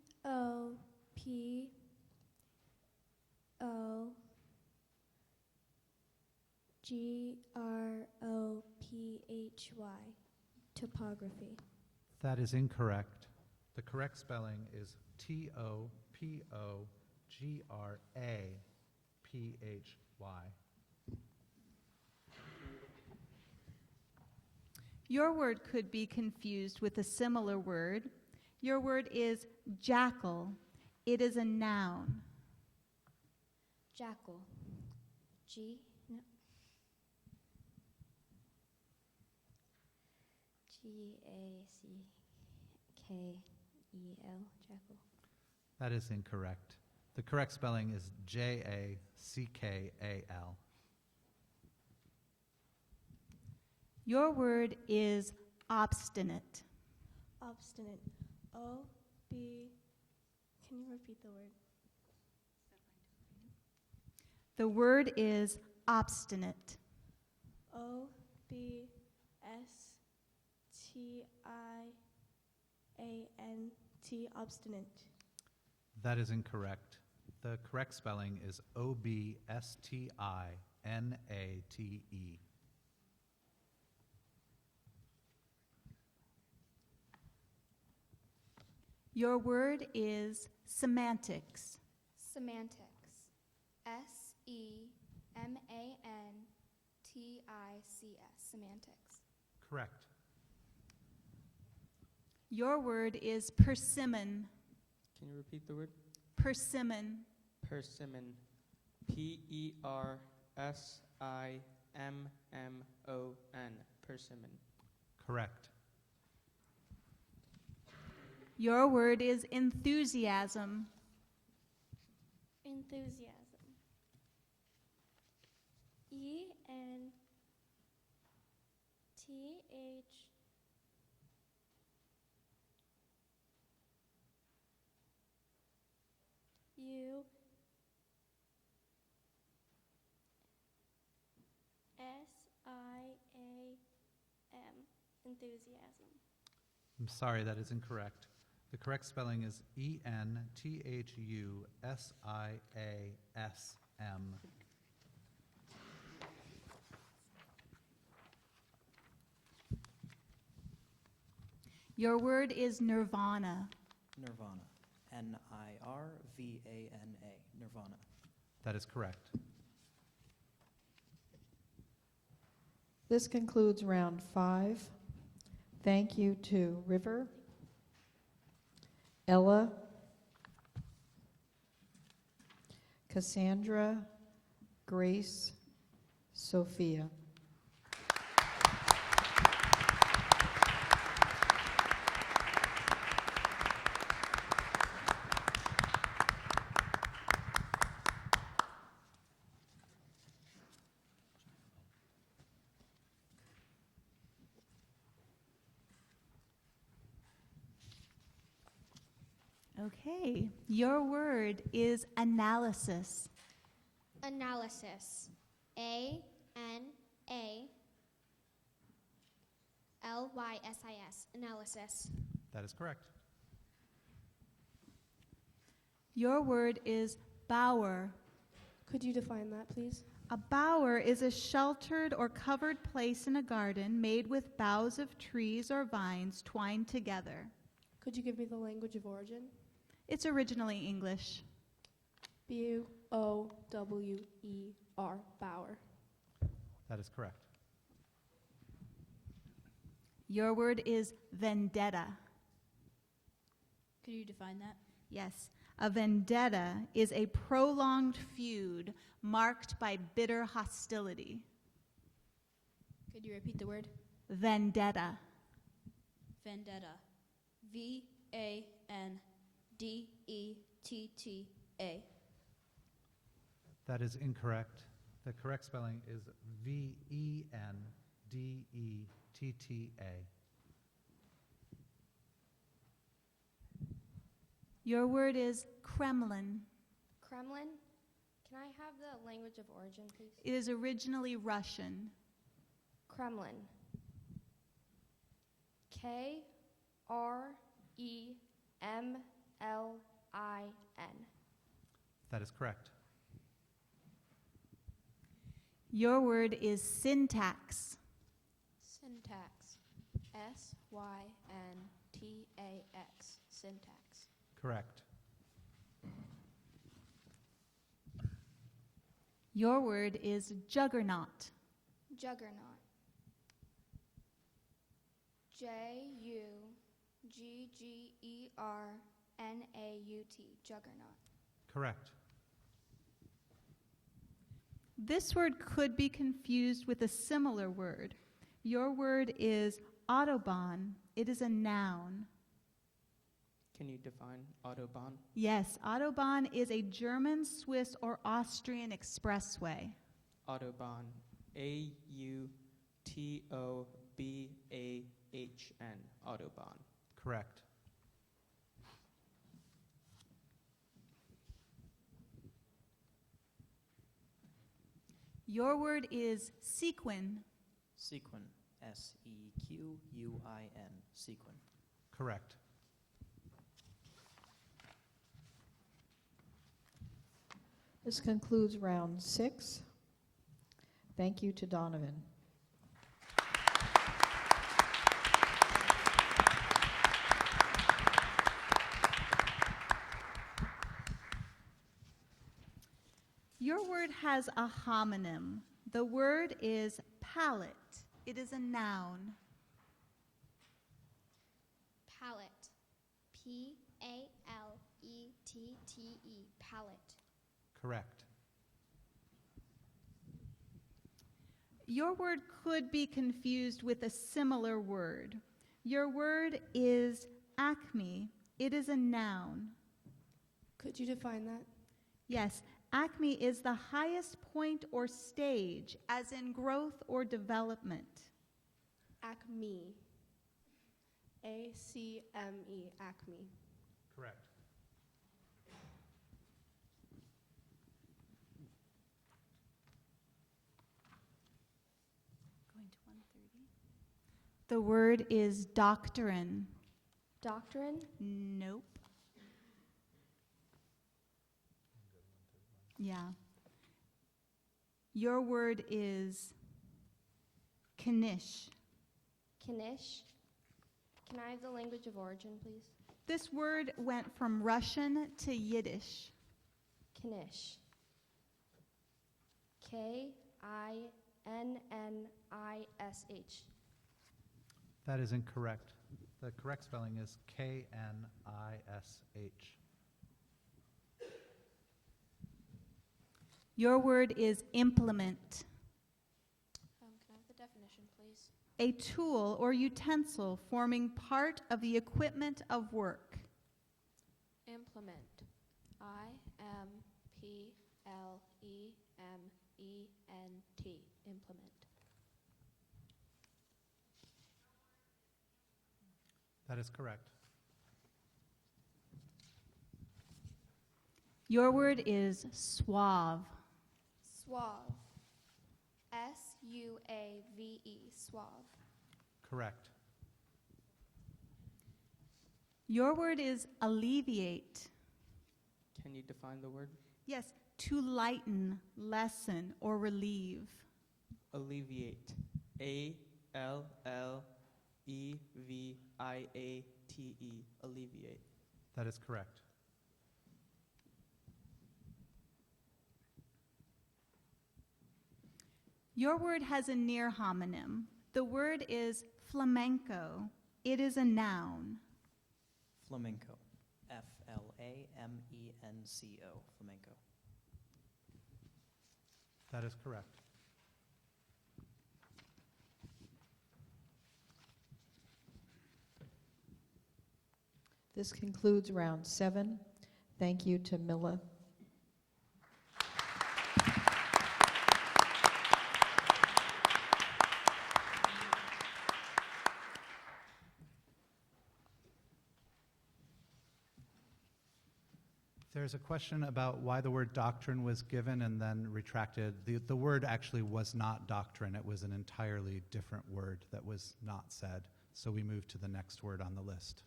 Topography. That is incorrect. The correct spelling is T-O-P-O-G-R-A-P-H-Y. Your word could be confused with a similar word. Your word is jackal. It is a noun. Jackal. G-A-C-K-E-L. Jackal. That is incorrect. The correct spelling is J-A-C-K-A-L. Your word is obstinate. Obstinate. Can you repeat the word? The word is obstinate. Obstinate. Obstinate. That is incorrect. The correct spelling is Obstinate. Your word is semantics. Semantics. Semantics. Semantics. Correct. Your word is persimmon. Can you repeat the word? Persimmon. Persimmon. Persimmon. Persimmon. Correct. Your word is enthusiasm. Enthusiasm. Enthusiasm. I'm sorry, that is incorrect. The correct spelling is Enthusiasm. Your word is nirvana. Nirvana. Nirvana. Nirvana. That is correct. This concludes round 5. Thank you to River, Ella, Cassandra, Grace, Sophia. Okay, your word is analysis. Analysis. ANALYSIS. Analysis. That is correct. Your word is bower. Could you define that, please? A bower is a sheltered or covered place in a garden made with boughs of trees or vines twined together. Could you give me the language of origin? It's originally English. Bower. Bower. That is correct. Your word is vendetta. Could you define that? Yes. A vendetta is a prolonged feud marked by bitter hostility. Could you repeat the word? Vendetta. Vendetta. VANDETTA. That is incorrect. The correct spelling is VENDETTA. Your word is Kremlin. Kremlin. Can I have the language of origin, please? It is originally Russian. Kremlin. KREMLIN. That is correct. Your word is syntax. Syntax. SYNTAX. Syntax. Correct. Your word is juggernaut. Juggernaut. JUGGERNAUT. Juggernaut. Correct. This word could be confused with a similar word. Your word is Autobahn. It is a noun. Can you define Autobahn? Yes, Autobahn is a German, Swiss, or Austrian expressway. Autobahn. Autobahn. Correct. Your word is sequin. Sequin. S-E-Q-U-I-N. Sequin. Correct. This concludes round 6. Thank you to Donovan. Your word has a homonym. The word is palette. It is a noun. Palette. P-A-L-E-T-T-E. Palette. Correct. Your word could be confused with a similar word. Your word is acme. It is a noun. Could you define that? Yes, acme is the highest point or stage, as in growth or development. Acme. A-C-M-E. Acme. Correct. Going to 130. The word is doctrine. Doctrine? Nope. Yeah. Your word is knish. Knish? Can I have the language of origin, please? This word went from Russian to Yiddish. Knish. K-I-N-N-I-S-H. That is incorrect. The correct spelling is K-N-I-S-H. Your word is implement. Can I have the definition, please? A tool or utensil forming part of the equipment of work. Implement. I-M-P-L-E-M-E-N-T. Implement. That is correct. Your word is suave. Suave. S-U-A-V-E. Suave. Correct. Your word is alleviate. Can you define the word? Yes, to lighten, lessen, or relieve. Alleviate. A-L-L-E-V-I-A-T-E. Alleviate. That is correct. Your word has a near homonym. The word is flamenco. It is a noun. Flamenco. F-L-A-M-E-N-C-O. Flamenco. That is correct. This concludes round 7. Thank you to Mila. There's a question about why the word doctrine was given and then retracted. The word actually was not doctrine. It was an entirely different word that was not said. So we move to the next word on the list.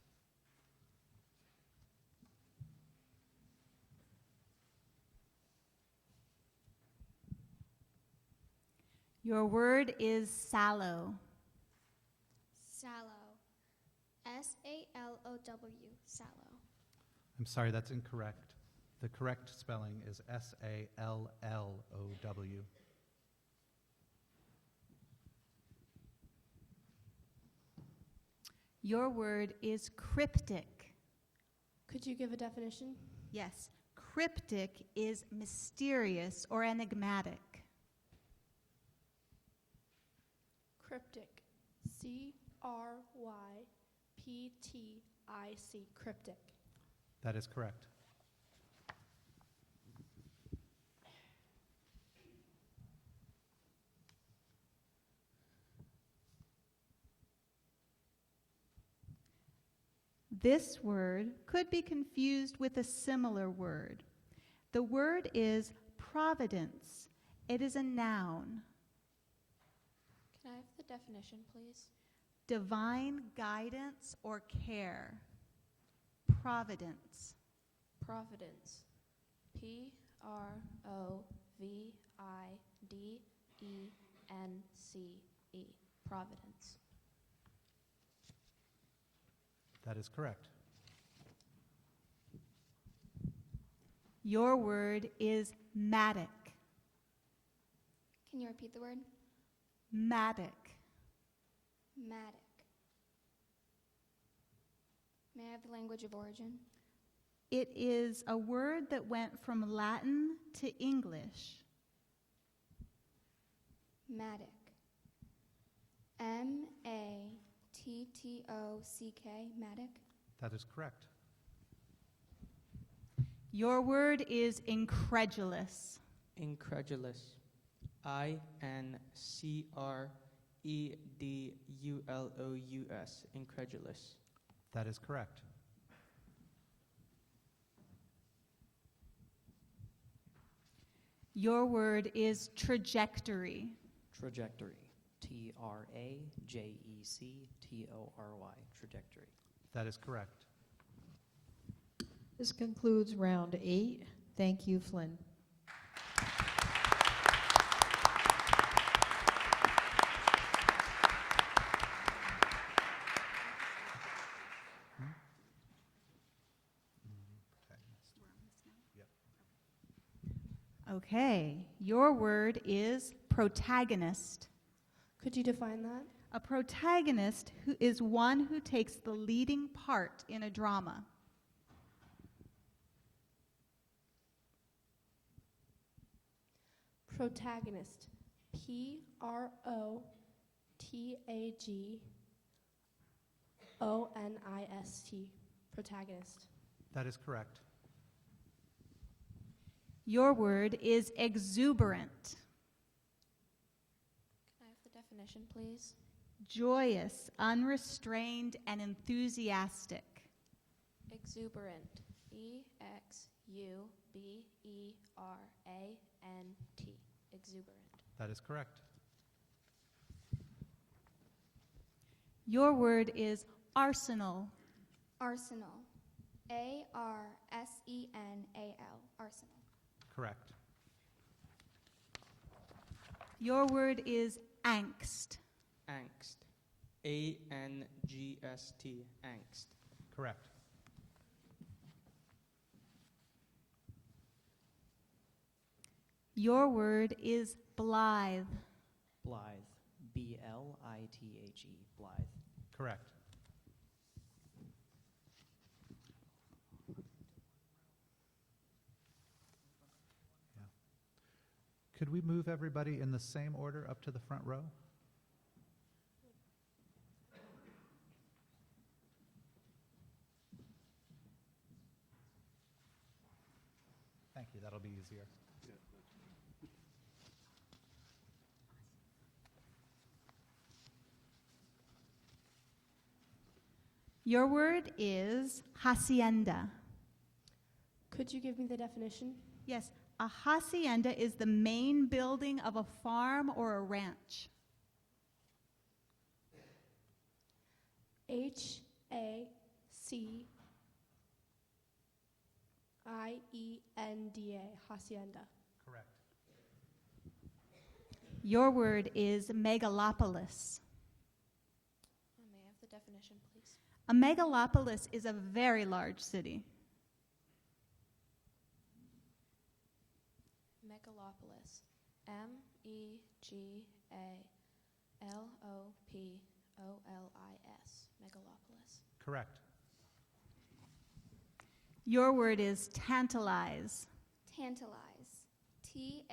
Your word is sallow. Sallow. S-A-L-O-W. Sallow. I'm sorry, that's incorrect. The correct spelling is S-A-L-L-O-W. Your word is cryptic. Could you give a definition? Yes, cryptic is mysterious or enigmatic. Cryptic. C-R-Y-P-T-I-C. Cryptic. That is correct. This word could be confused with a similar word. The word is providence. It is a noun. Can I have the definition, please? Divine guidance or care. Providence. Providence. Providence. Providence. That is correct. Your word is matic. Can you repeat the word? Matic. Matic. May I have the language of origin? It is a word that went from Latin to English. Matic. Mattock. Matic. That is correct. Your word is incredulous. Incredulous. INCREDULOUS. Incredulous. That is correct. Your word is trajectory. Trajectory. TRAJECTORY. Trajectory. That is correct. This concludes round 8. Thank you, Flynn. Okay, your word is protagonist. Could you define that? A protagonist is one who takes the leading part in a drama. Protagonist. PROTAGONIST. Protagonist. That is correct. Your word is exuberant. Can I have the definition, please? Joyous, unrestrained, and enthusiastic. Exuberant. EXUBERANT. Exuberant. That is correct. Your word is arsenal. Arsenal. ARSENAL. Arsenal. Correct. Your word is angst. Angst. ANGST. Angst. Correct. Your word is blithe. Blithe. BLITHE. Blithe. Correct. Yeah. Could we move everybody in the same order up to the front row? Thank you. That'll be easier. Your word is hacienda. Could you give me the definition? Yes, a hacienda is the main building of a farm or a ranch. HACIENDA. Hacienda. Correct. Your word is megalopolis. May I have the definition, please? A megalopolis is a very large city. Megalopolis. MEGALOPOLIS. Megalopolis. Correct. Your word is tantalize. Tantalize. TANTALIZE.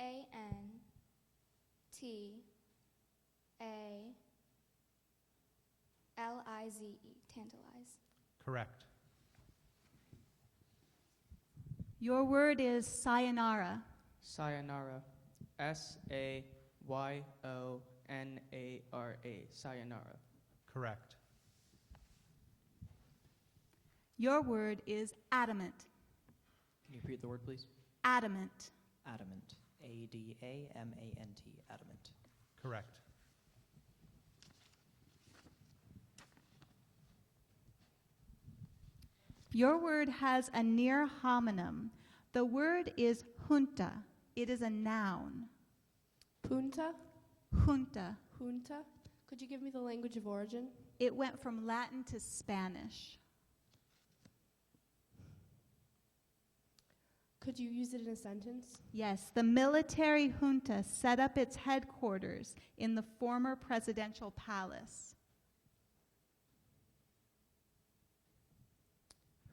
Tantalize. Correct. Your word is sayonara. Sayonara. SAYONARA. Sayonara. Correct. Your word is adamant. Can you repeat the word, please? Adamant. Adamant. A-D-A-M-A-N-T. Adamant. Correct. Your word has a near homonym. The word is junta. It is a noun. Punta? Junta. Junta? Could you give me the language of origin? It went from Latin to Spanish. Could you use it in a sentence? Yes, the military junta set up its headquarters in the former presidential palace.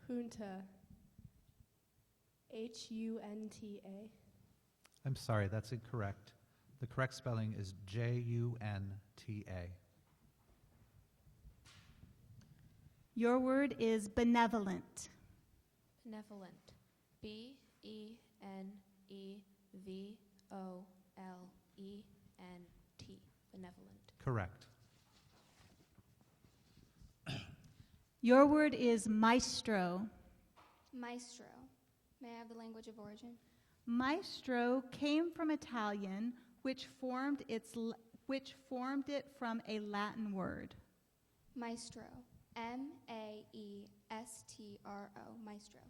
Junta. H-U-N-T-A. I'm sorry, that's incorrect. The correct spelling is J-U-N-T-A. Your word is benevolent. Benevolent. B-E-N-E-V-O-L-E-N-T. Benevolent. Correct. Your word is maestro. Maestro. May I have the language of origin? Maestro came from Italian, which formed it from a Latin word. Maestro. M-A-E-S-T-R-O. Maestro.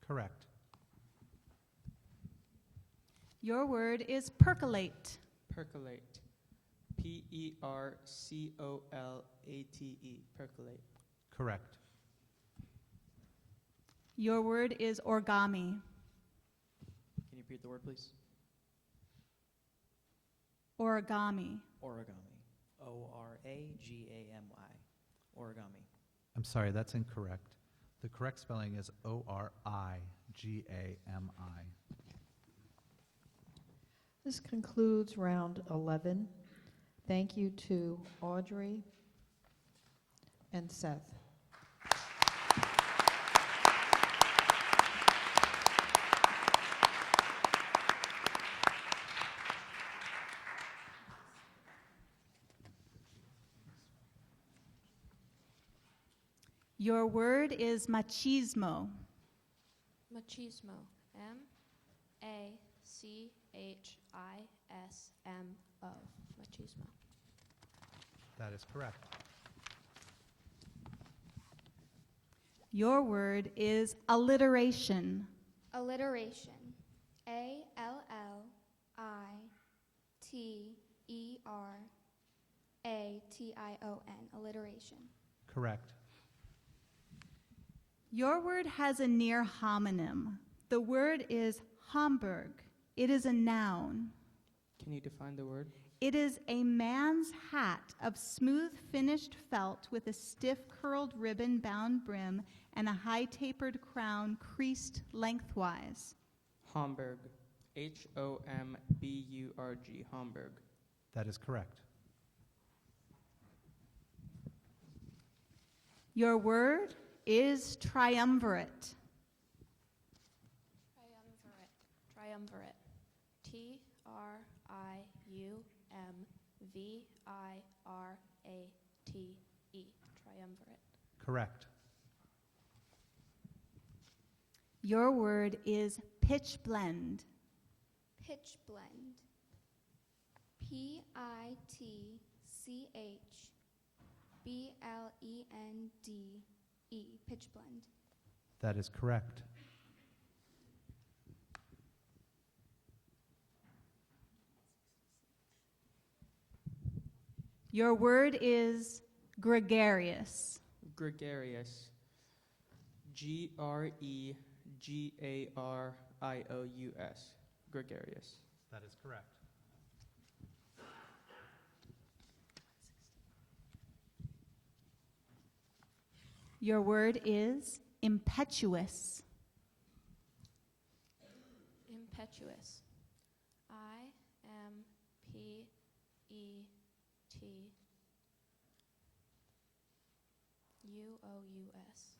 Correct. Your word is percolate. Percolate. P-E-R-C-O-L-A-T-E. Percolate. Correct. Your word is origami. Can you repeat the word, please? Origami. Origami. O-R-A-G-A-M-I. Origami. I'm sorry, that's incorrect. The correct spelling is O-R-I-G-A-M-I. This concludes round 11. Thank you to Audrey and Seth. Your word is machismo. Machismo. M-A-C-H-I-S-M-O. Machismo. That is correct. Your word is alliteration. Alliteration. A-L-L-I-T-E-R-A-T-I-O-N. Alliteration. Correct. Your word has a near homonym. The word is Hamburg. It is a noun. Can you define the word? It is a man's hat of smooth finished felt with a stiff curled ribbon bound brim and a high tapered crown creased lengthwise. Hamburg. H-O-M-B-U-R-G. Hamburg. That is correct. Your word is triumvirate. Triumvirate. T-R-I-U-M-V-I-R-A-T-E. Triumvirate. Correct. Your word is pitch blend. Pitch blend. P-I-T-C-H-B-L-E-N-D-E. Pitch blend. That is correct. Your word is gregarious. Gregarious. G-R-E-G-A-R-I-O-U-S. Gregarious. That is correct. Your word is impetuous. Impetuous. I-M-P-E-T-U-O-U-S.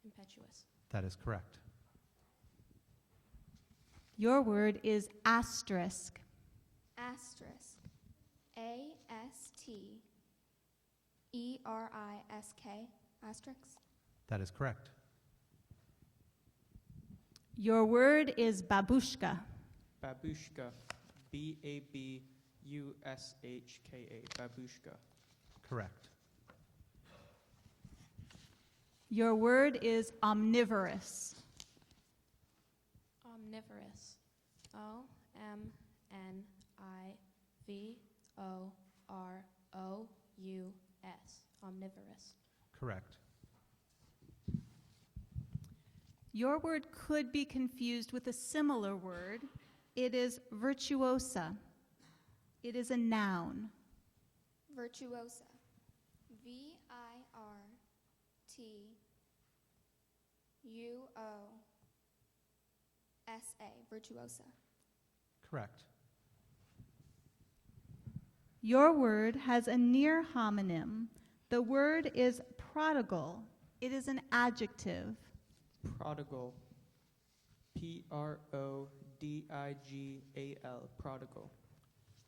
Impetuous. That is correct. Your word is asterisk. Asterisk. A-S-T-E-R-I-S-K. Asterisk. That is correct. Your word is babushka. Babushka. B-A-B-U-S-H-K-A. Babushka. Correct. Your word is omnivorous. Omnivorous. O-M-N-I-V-O-R-O-U-S. Omnivorous. Correct. Your word could be confused with a similar word. It is virtuosa. It is a noun. Virtuosa. V-I-R-T-U-O-S-A. Virtuosa. Correct. Your word has a near homonym. The word is prodigal. It is an adjective. Prodigal. P-R-O-D-I-G-A-L. Prodigal.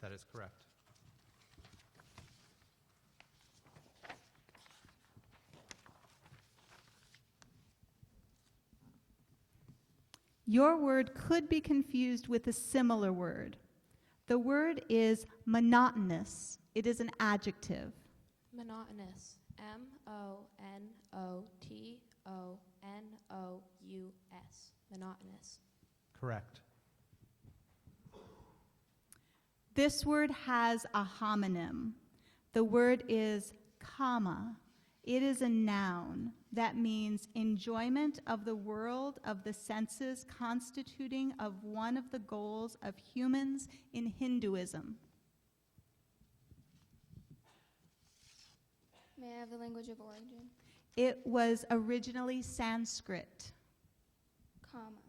That is correct. Your word could be confused with a similar word. The word is monotonous. It is an adjective. Monotonous. M-O-N-O-T-O-N-O-U-S. Monotonous. Correct. This word has a homonym. The word is comma. It is a noun that means enjoyment of the world of the senses constituting of one of the goals of humans in Hinduism. May I have the language of origin? It was originally Sanskrit. Comma.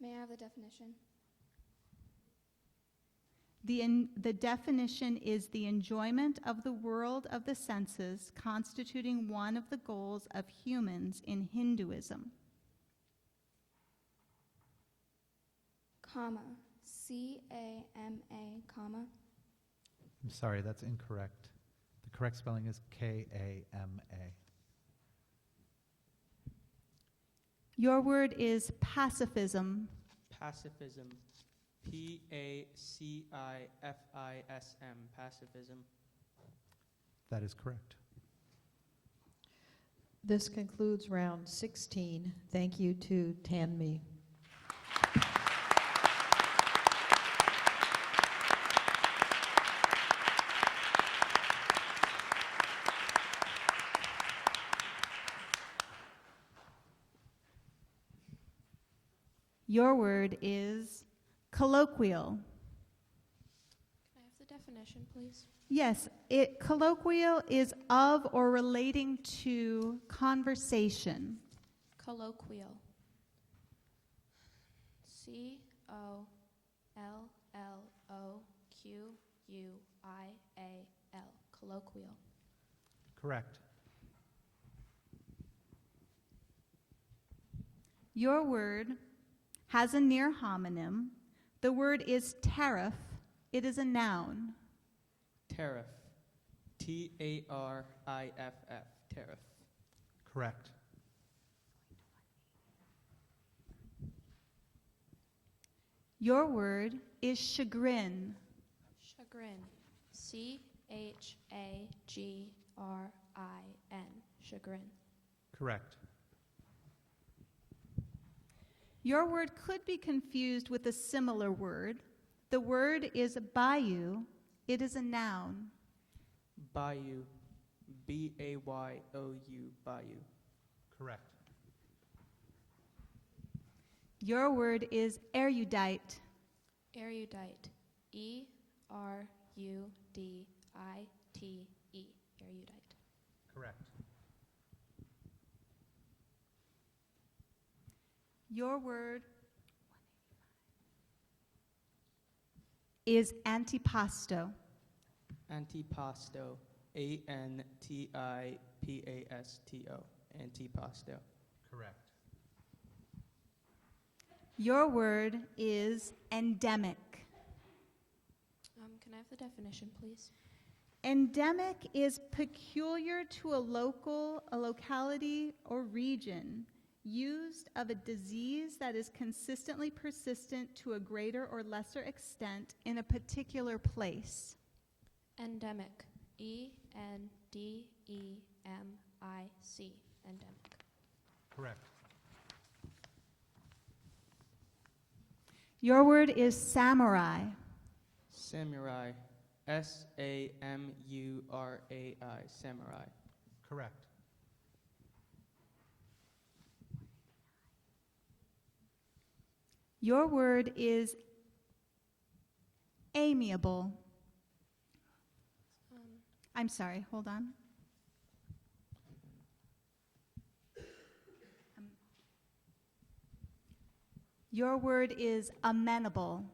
May I have the definition? The definition is the enjoyment of the world of the senses constituting one of the goals of humans in Hinduism. Comma. C-A-M-A, comma. I'm sorry, that's incorrect. The correct spelling is K-A-M-A. Your word is pacifism. Pacifism. P-A-C-I-F-I-S-M. Pacifism. That is correct. This concludes round 16. Thank you to Tanmi. Your word is colloquial. Can I have the definition, please? Yes, colloquial is of or relating to conversation. Colloquial. C-O-L-L-O-Q-U-I-A-L. Colloquial. Correct. Your word has a near homonym. The word is tariff. It is a noun. Tariff. T-A-R-I-F-F. Tariff. Correct. Your word is chagrin. Chagrin. C-H-A-G-R-I-N. Chagrin. Correct. Your word could be confused with a similar word. The word is bayou. It is a noun. Bayou. B-A-Y-O-U. Bayou. Correct. Your word is erudite. Erudite. E-R-U-D-I-T-E. Erudite. Correct. Your word is antipasto. Antipasto. A-N-T-I-P-A-S-T-O. Antipasto. Correct. Your word is endemic. Can Can I have the definition, please? Endemic is peculiar to a locality or region, used of a disease that is consistently persistent to a greater or lesser extent in a particular place. Endemic. ENDEMIC. Endemic. Correct. Your word is samurai. Samurai. SAMURAI. Samurai. Correct. Your word is amiable. I'm sorry, hold on. Your word is amenable.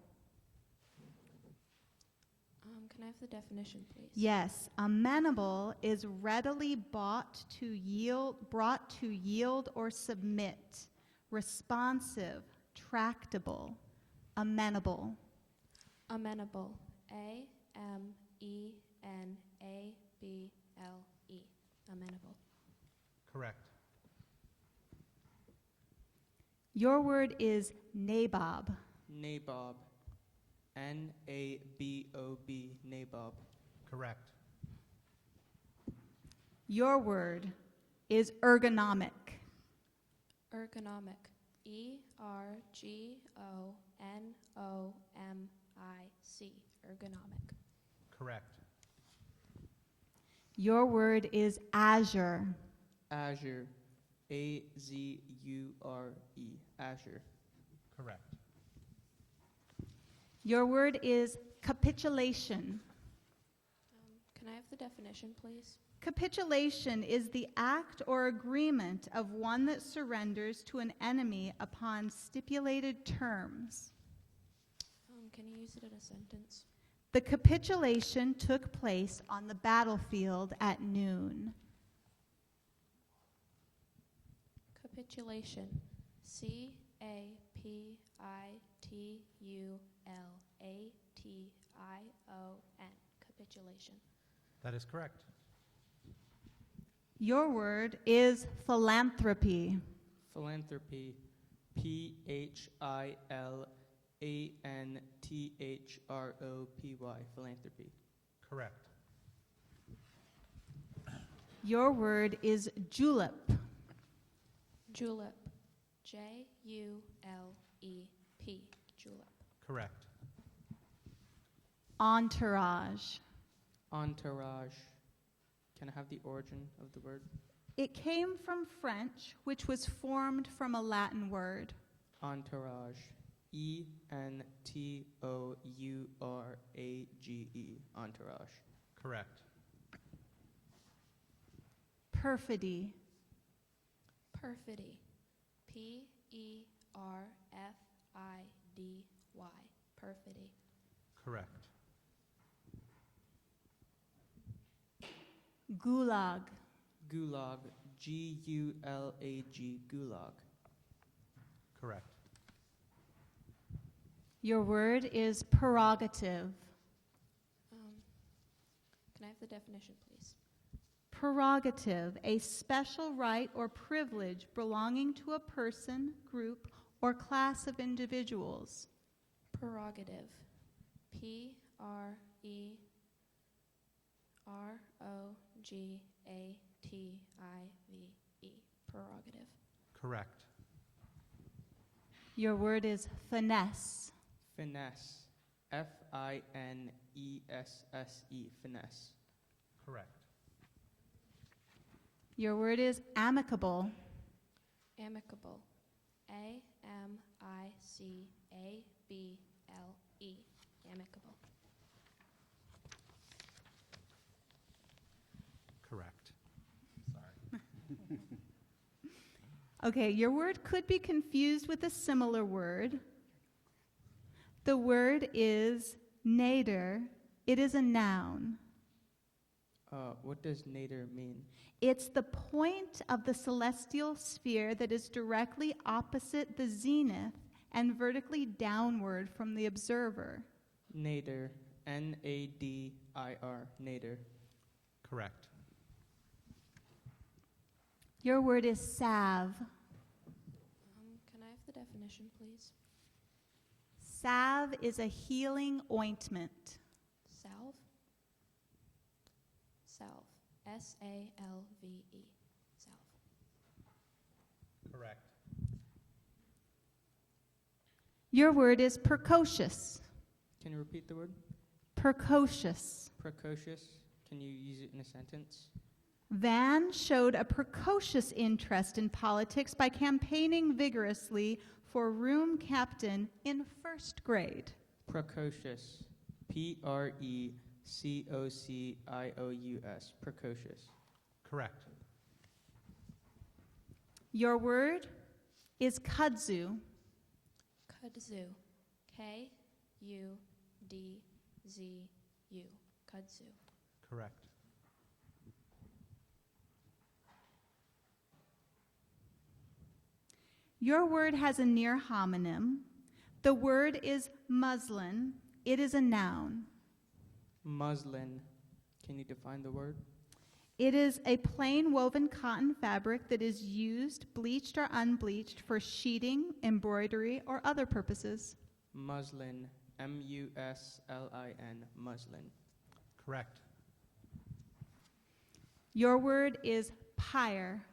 Can I have the definition, please? Yes, amenable is readily brought to yield or submit, responsive, tractable, amenable. Amenable. AMENABLE. Amenable. Correct. Your word is nabob. Nabob. NABOB. Nabob. Correct. Your word is ergonomic. Ergonomic. ERGONOMIC. Ergonomic. Correct. Your word is azure. Azure. AZURE. Azure. Correct. Your word is capitulation. Can I have the definition, please? Capitulation is the act or agreement of one that surrenders to an enemy upon stipulated terms. Can you use it in a sentence? The capitulation took place on the battlefield at noon. Capitulation. CAPITULATION. Capitulation. That is correct. Your word is philanthropy. Philanthropy. PHILANTHROPY. Philanthropy. Correct. Your word is julep. Julep. JULEP. Julep. Correct. Entourage. Entourage. Can I have the origin of the word? It came from French, which was formed from a Latin word. Entourage. ENTOURAGE. Entourage. Correct. Perfidy. Perfidy. PERFIDY. Perfidy. Correct. Gulag. Gulag. GULAG. Gulag. Correct. Your word is prerogative. Can I have the definition, please? Prerogative, a special right or privilege belonging to a person, group, or class of individuals. Prerogative. PREROGATIVE. Prerogative. Correct. Your word is finesse. Finesse. FINESSE. Finesse. Correct. Your word is amicable. Amicable. AMICABLE. Amicable. Correct. Sorry. Okay, your word could be confused with a similar word. The word is nadir. It is a noun. What does nadir mean? It's the point of the celestial sphere that is directly opposite the zenith and vertically downward from the observer. Nadir. Nadir. Nadir. Correct. Your word is salve. Can I have the definition, please? Salve is a healing ointment. Salve? Salve. S-A-L-V-E. Salve. Correct. Your word is precocious. Can you repeat the word? Precocious. Precocious. Can you use it in a sentence? Van showed a precocious interest in politics by campaigning vigorously for room captain in first grade. Precocious. Precocious. Precocious. Correct. Your word is kudzu. Kudzu. K-U-D-Z-U. Kudzu. Correct. Your word has a near homonym. The word is muslin. It is a noun. Muslin. Can you define the word? It is a plain woven cotton fabric that is used, bleached or unbleached, for sheeting, embroidery, or other purposes. Muslin. M-U-S-L-I-N. Muslin. Correct. Your word is pyre.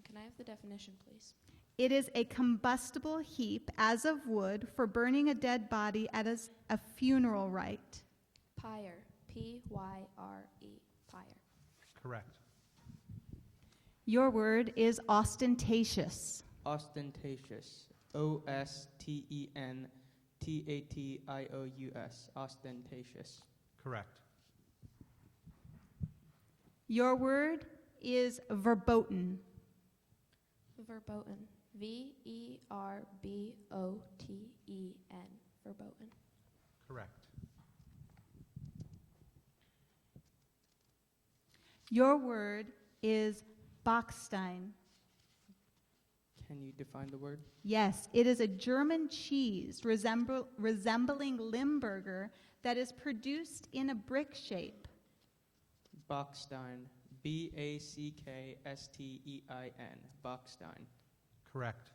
Can I have the definition, please? It is a combustible heap, as of wood, for burning a dead body at a funeral rite. Pyre. P-Y-R-E. Pyre. Correct. Your word is ostentatious. Ostentatious. O-S-T-E-N-T-A-T-I-O-U-S. Ostentatious. Correct. Your word is verboten. Verboten. V-E-R-B-O-T-E-N. Verboten. Correct. Your word is Bachstein. Can you define the word? Yes, it is a German cheese resembling Limburger that is produced in a brick shape. Bachstein. B-A-C-K-S-T-E-I-N. Bachstein. Correct.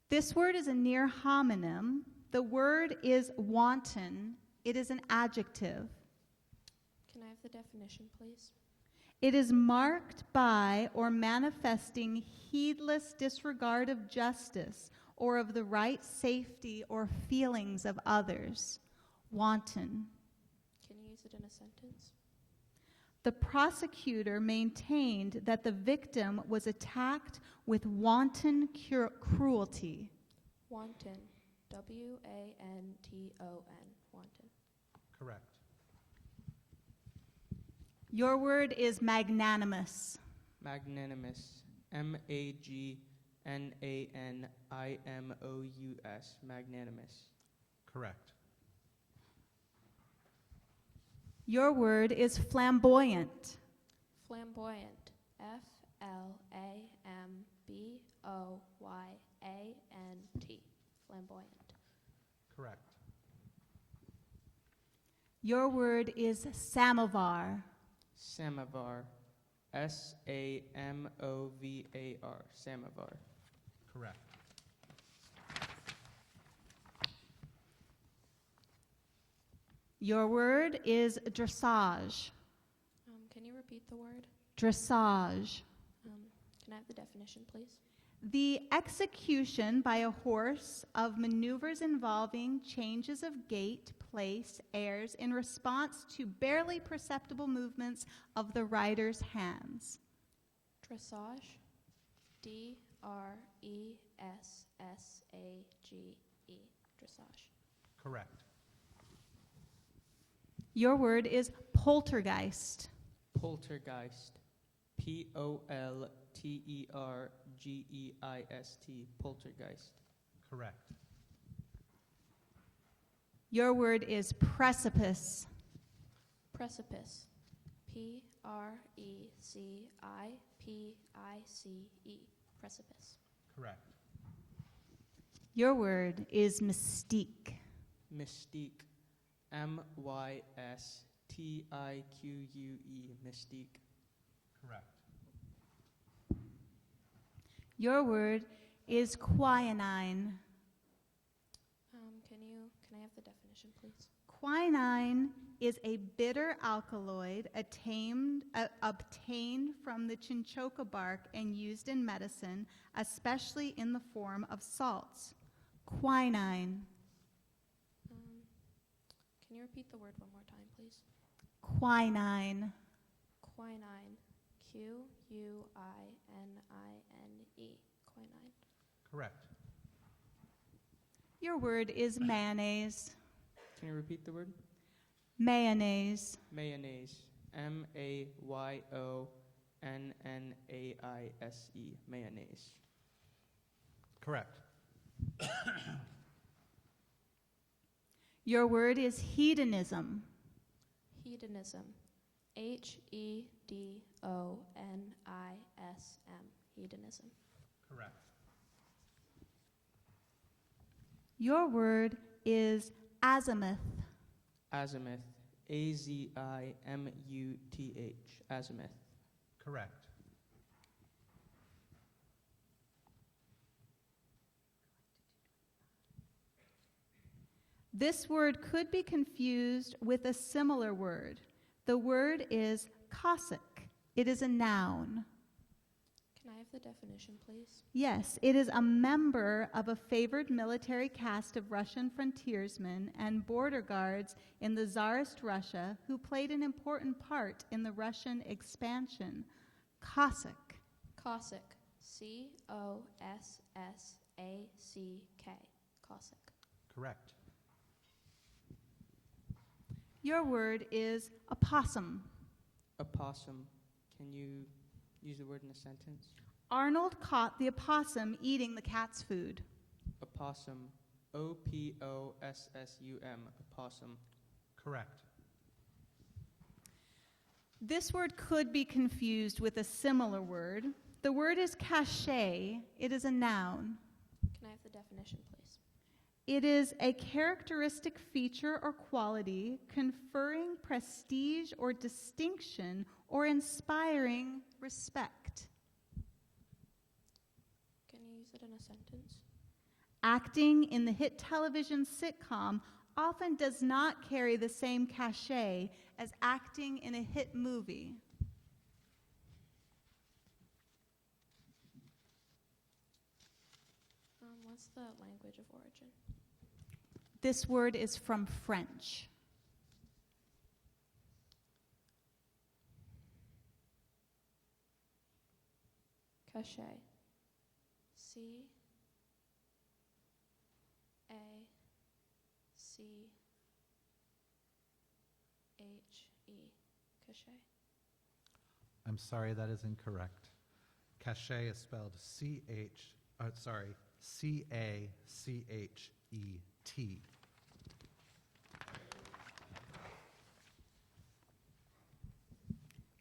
This word is a near homonym. The word is wanton. It is an adjective. Can I have the definition, please? It is marked by or manifesting heedless disregard of justice or of the right, safety, or feelings of others. Wanton. Can you use it in a sentence? The prosecutor maintained that the victim was attacked with wanton cruelty. Wanton. W-A-N-T-O-N. Wanton. Correct. Your word is magnanimous. Magnanimous. M-A-G-N-A-N-I-M-O-U-S. Magnanimous. Correct. Your word is flamboyant. Flamboyant. F-L-A-M-B-O-Y-A-N-T. Flamboyant. Correct. Your word is samovar. Samovar. S-A-M-O-V-A-R. Samovar. Correct. Your word is dressage. Can you repeat the word? Dressage. Can I have the definition, please? The execution by a horse of maneuvers involving changes of gait, place, airs in response to barely perceptible movements of the rider's hands. Dressage. D-R-E-S-S-A-G-E. Dressage. Correct. Your word is poltergeist. Poltergeist. P-O-L-T-E-R-G-E-I-S-T. Poltergeist. Correct. Your word is precipice. Precipice. P-R-E-C-I-P-I-C-E. Precipice. Correct. Your word is mystique. Mystique. M-Y-S-T-I-Q-U-E. Mystique. Correct. Your word is quinine. Can I have the definition, please? Quinine is a bitter alkaloid obtained from the chinchoka bark and used in medicine, especially in the form of salts. Quinine. Can you repeat the word one more time, please? Quinine. Quinine. Q-U-I-N-I-N-E. Quinine. Correct. Your word is mayonnaise. Can you repeat the word? Mayonnaise. Mayonnaise. M-A-Y-O-N-N-A-I-S-E. Mayonnaise. Correct. Your word is hedonism. Hedonism. H-E-D-O-N-I-S-M. Hedonism. Correct. Your word is azimuth. Azimuth. A-Z-I-M-U-T-H. Azimuth. Correct. This word could be confused with a similar word. The word is Cossack. It is a noun. Can I have the definition, please? Yes, it is a member of a favored military caste of Russian frontiersmen and border guards in the Tsarist Russia who played an important part in the Russian expansion. Cossack. Cossack. C-O-S-S-A-C-K. Cossack. Correct. Your word is opossum. Opossum. Can you use the word in a sentence? Arnold caught the opossum eating the cat's food. Opossum. O-P-O-S-S-U-M. Opossum. Correct. This word could be confused with a similar word. The word is cachet. It is a noun. Can I have the definition, please? It is a characteristic feature or quality conferring prestige or distinction or inspiring respect. Can you use it in a sentence? Acting in the hit television sitcom often does not carry the same cachet as acting in a hit movie. What's the language of origin? This word is from French. Cachet. C-A-C-H-E. Cachet. I'm sorry, that is incorrect. Cachet is spelled C-A-C-H-E-T.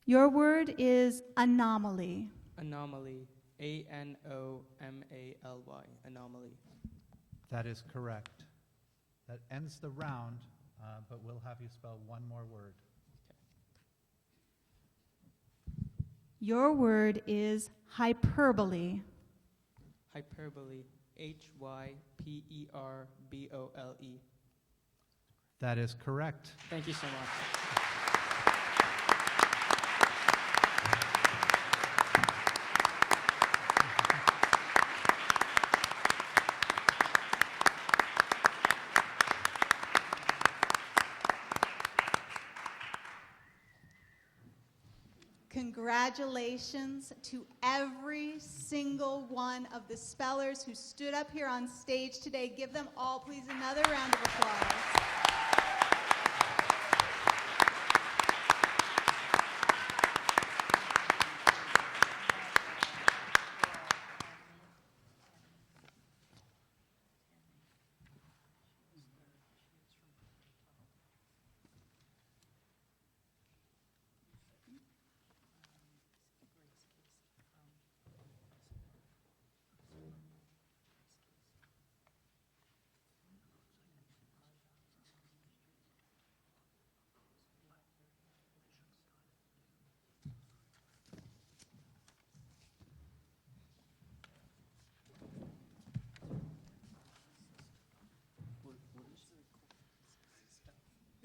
Your word is anomaly. Anomaly. A-N-O-M-A-L-Y. Anomaly. That is correct. That ends the round, but we'll have you spell one more word. Your word is hyperbole. Hyperbole. H-Y-P-E-R-B-O-L-E. That is correct. Thank you so much. Congratulations to every single one of the spellers who stood up here on stage today. Give them all, please, another round of applause.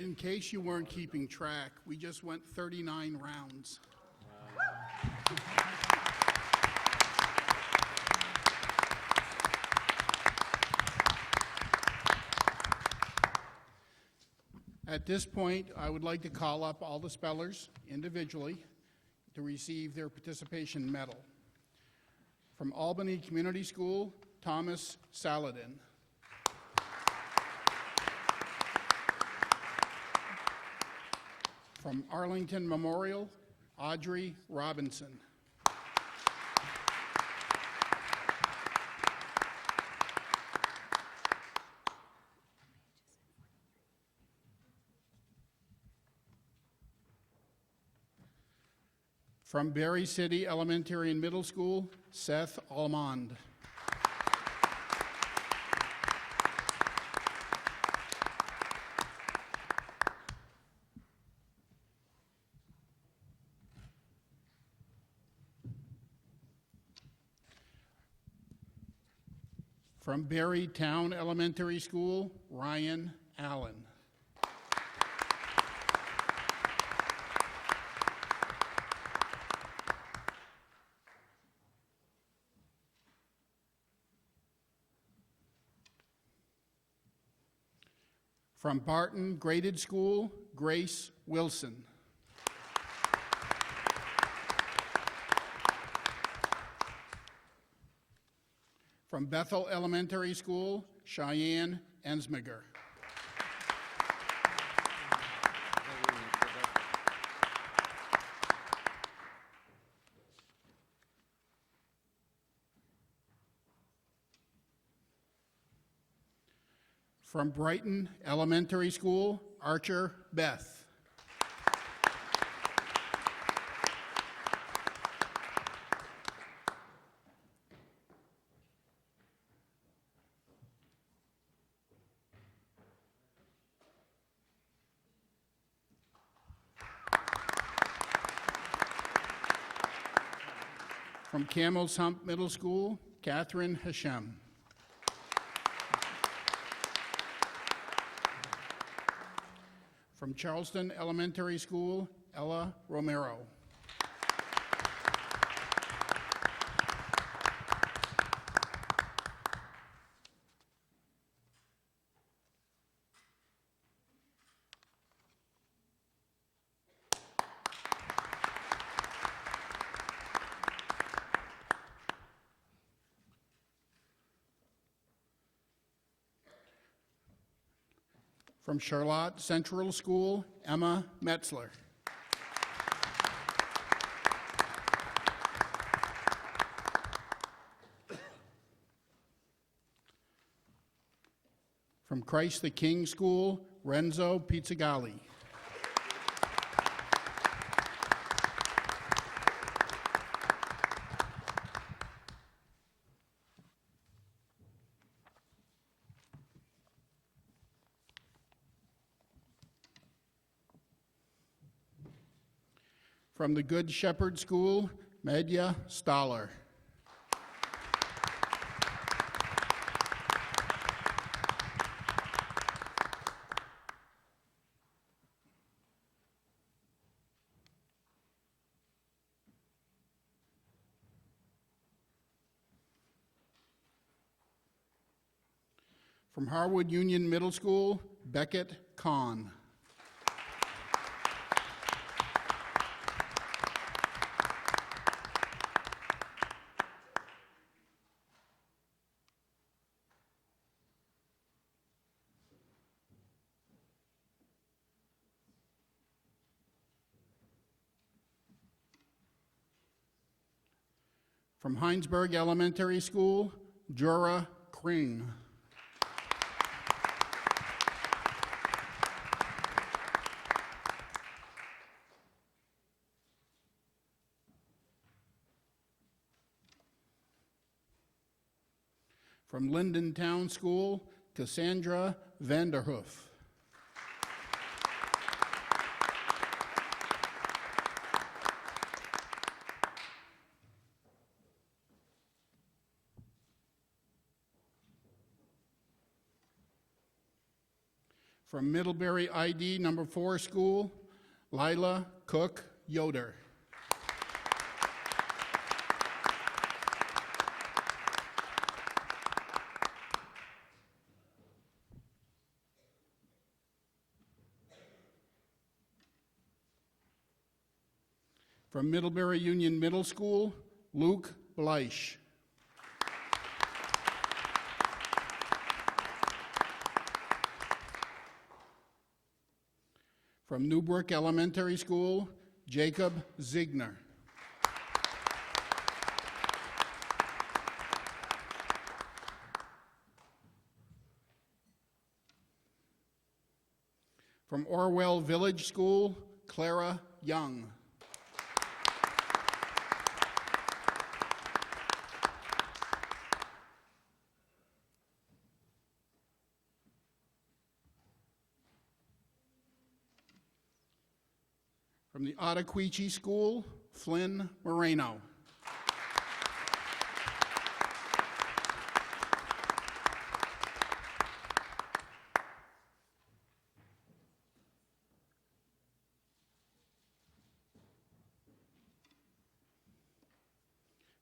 In case you weren't keeping track, we just went 39 rounds. At this point, I would like to call up all the spellers individually to receive their participation medal. From Albany Community School, Thomas Saladin. From Arlington Memorial, Audrey Robinson. From Berry City Elementary and Middle School, Seth Almond. From Berry Town Elementary School, Ryan Allen. From Barton Graded School, Grace Wilson. From Bethel Elementary School, Cheyenne Ensmiger. From Brighton Elementary School, Archer Beth. From Camel's Hump Middle School, Catherine Hashem. From Charleston Elementary School, Ella Romero. From Charlotte Central School, Emma Metzler. From Christ the King School, Renzo Pizzagalli. From the Good Shepherd School, Medya Stoller. From Harwood Union Middle School, Beckett Kahn. From Heinsberg Elementary School, Jura Kring. From Linden Town School, Cassandra Vanderhoof. From Middlebury ID number 4 school, Lila Cook Yoder. From Middlebury Union Middle School, Luke Bleish. From Newbrook Elementary School, Jacob Ziegner. From Orwell Village School, Clara Young. From the Ottaquechee School, Flynn Moreno.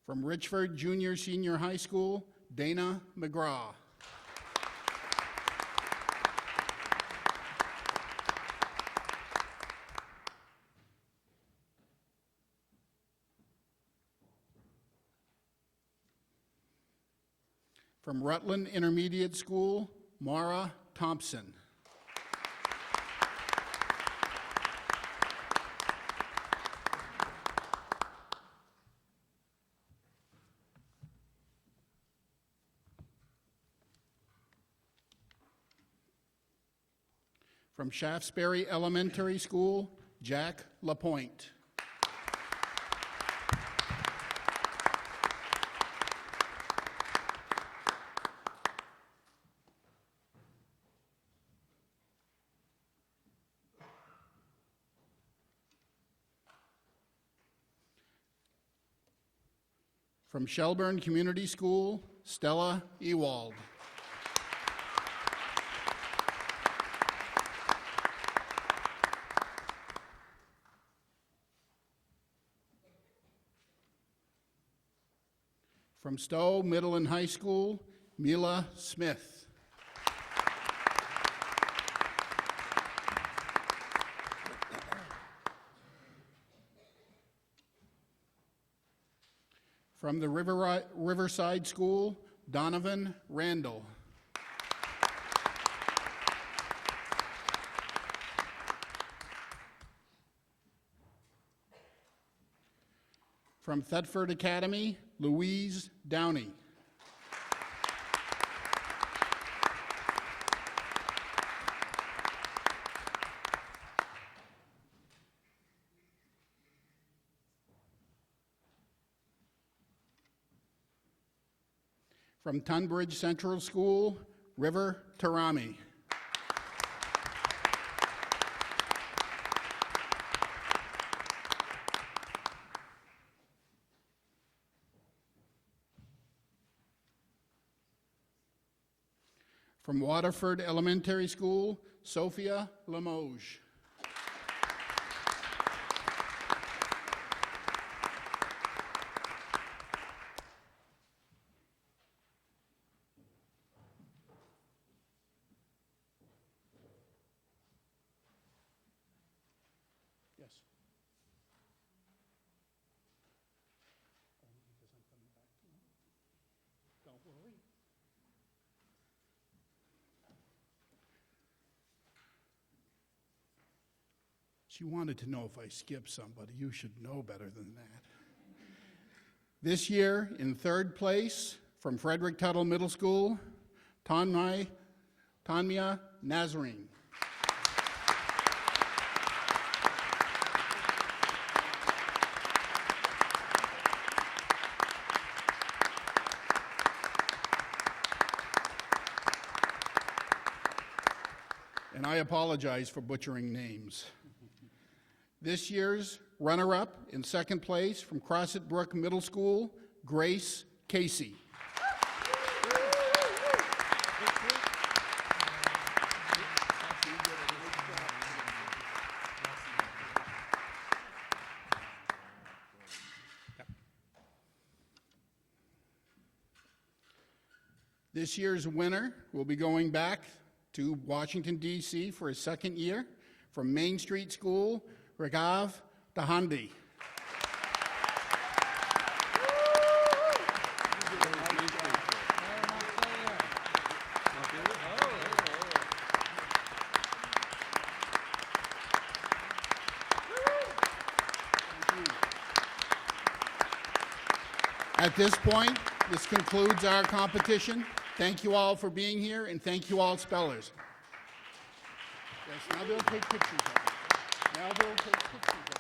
From Richford Junior Senior High School, Dana McGraw. From Rutland Intermediate School, Mara Thompson. From Shaftesbury Elementary School, Jack Lapointe. From Shelburne Community School, Stella Ewald. From Stowe Middle and High School, Mila Smith. From the Riverside School, Donovan Randall. From Thetford Academy, Louise Downey. From Tunbridge Central School, River Tarami. From Waterford Elementary School, Sophia Limoges. Yes. Only because I'm coming back to him. Don't worry. She wanted to know if I skipped somebody. You should know better than that. This year, in 3rd place, from Frederick Tuttle Middle School, Tanya Nazarene. And I apologize for butchering names. This year's runner-up in 2nd place from Crossett Brook Middle School, Grace Casey. This year's winner will be going back to Washington, D.C. for his second year from Main Street School, Raghav Dahandi. At this point, this concludes our competition. Thank you all for being here, and thank you all spellers. Yes, now they'll take pictures of it. Now they'll take pictures of it.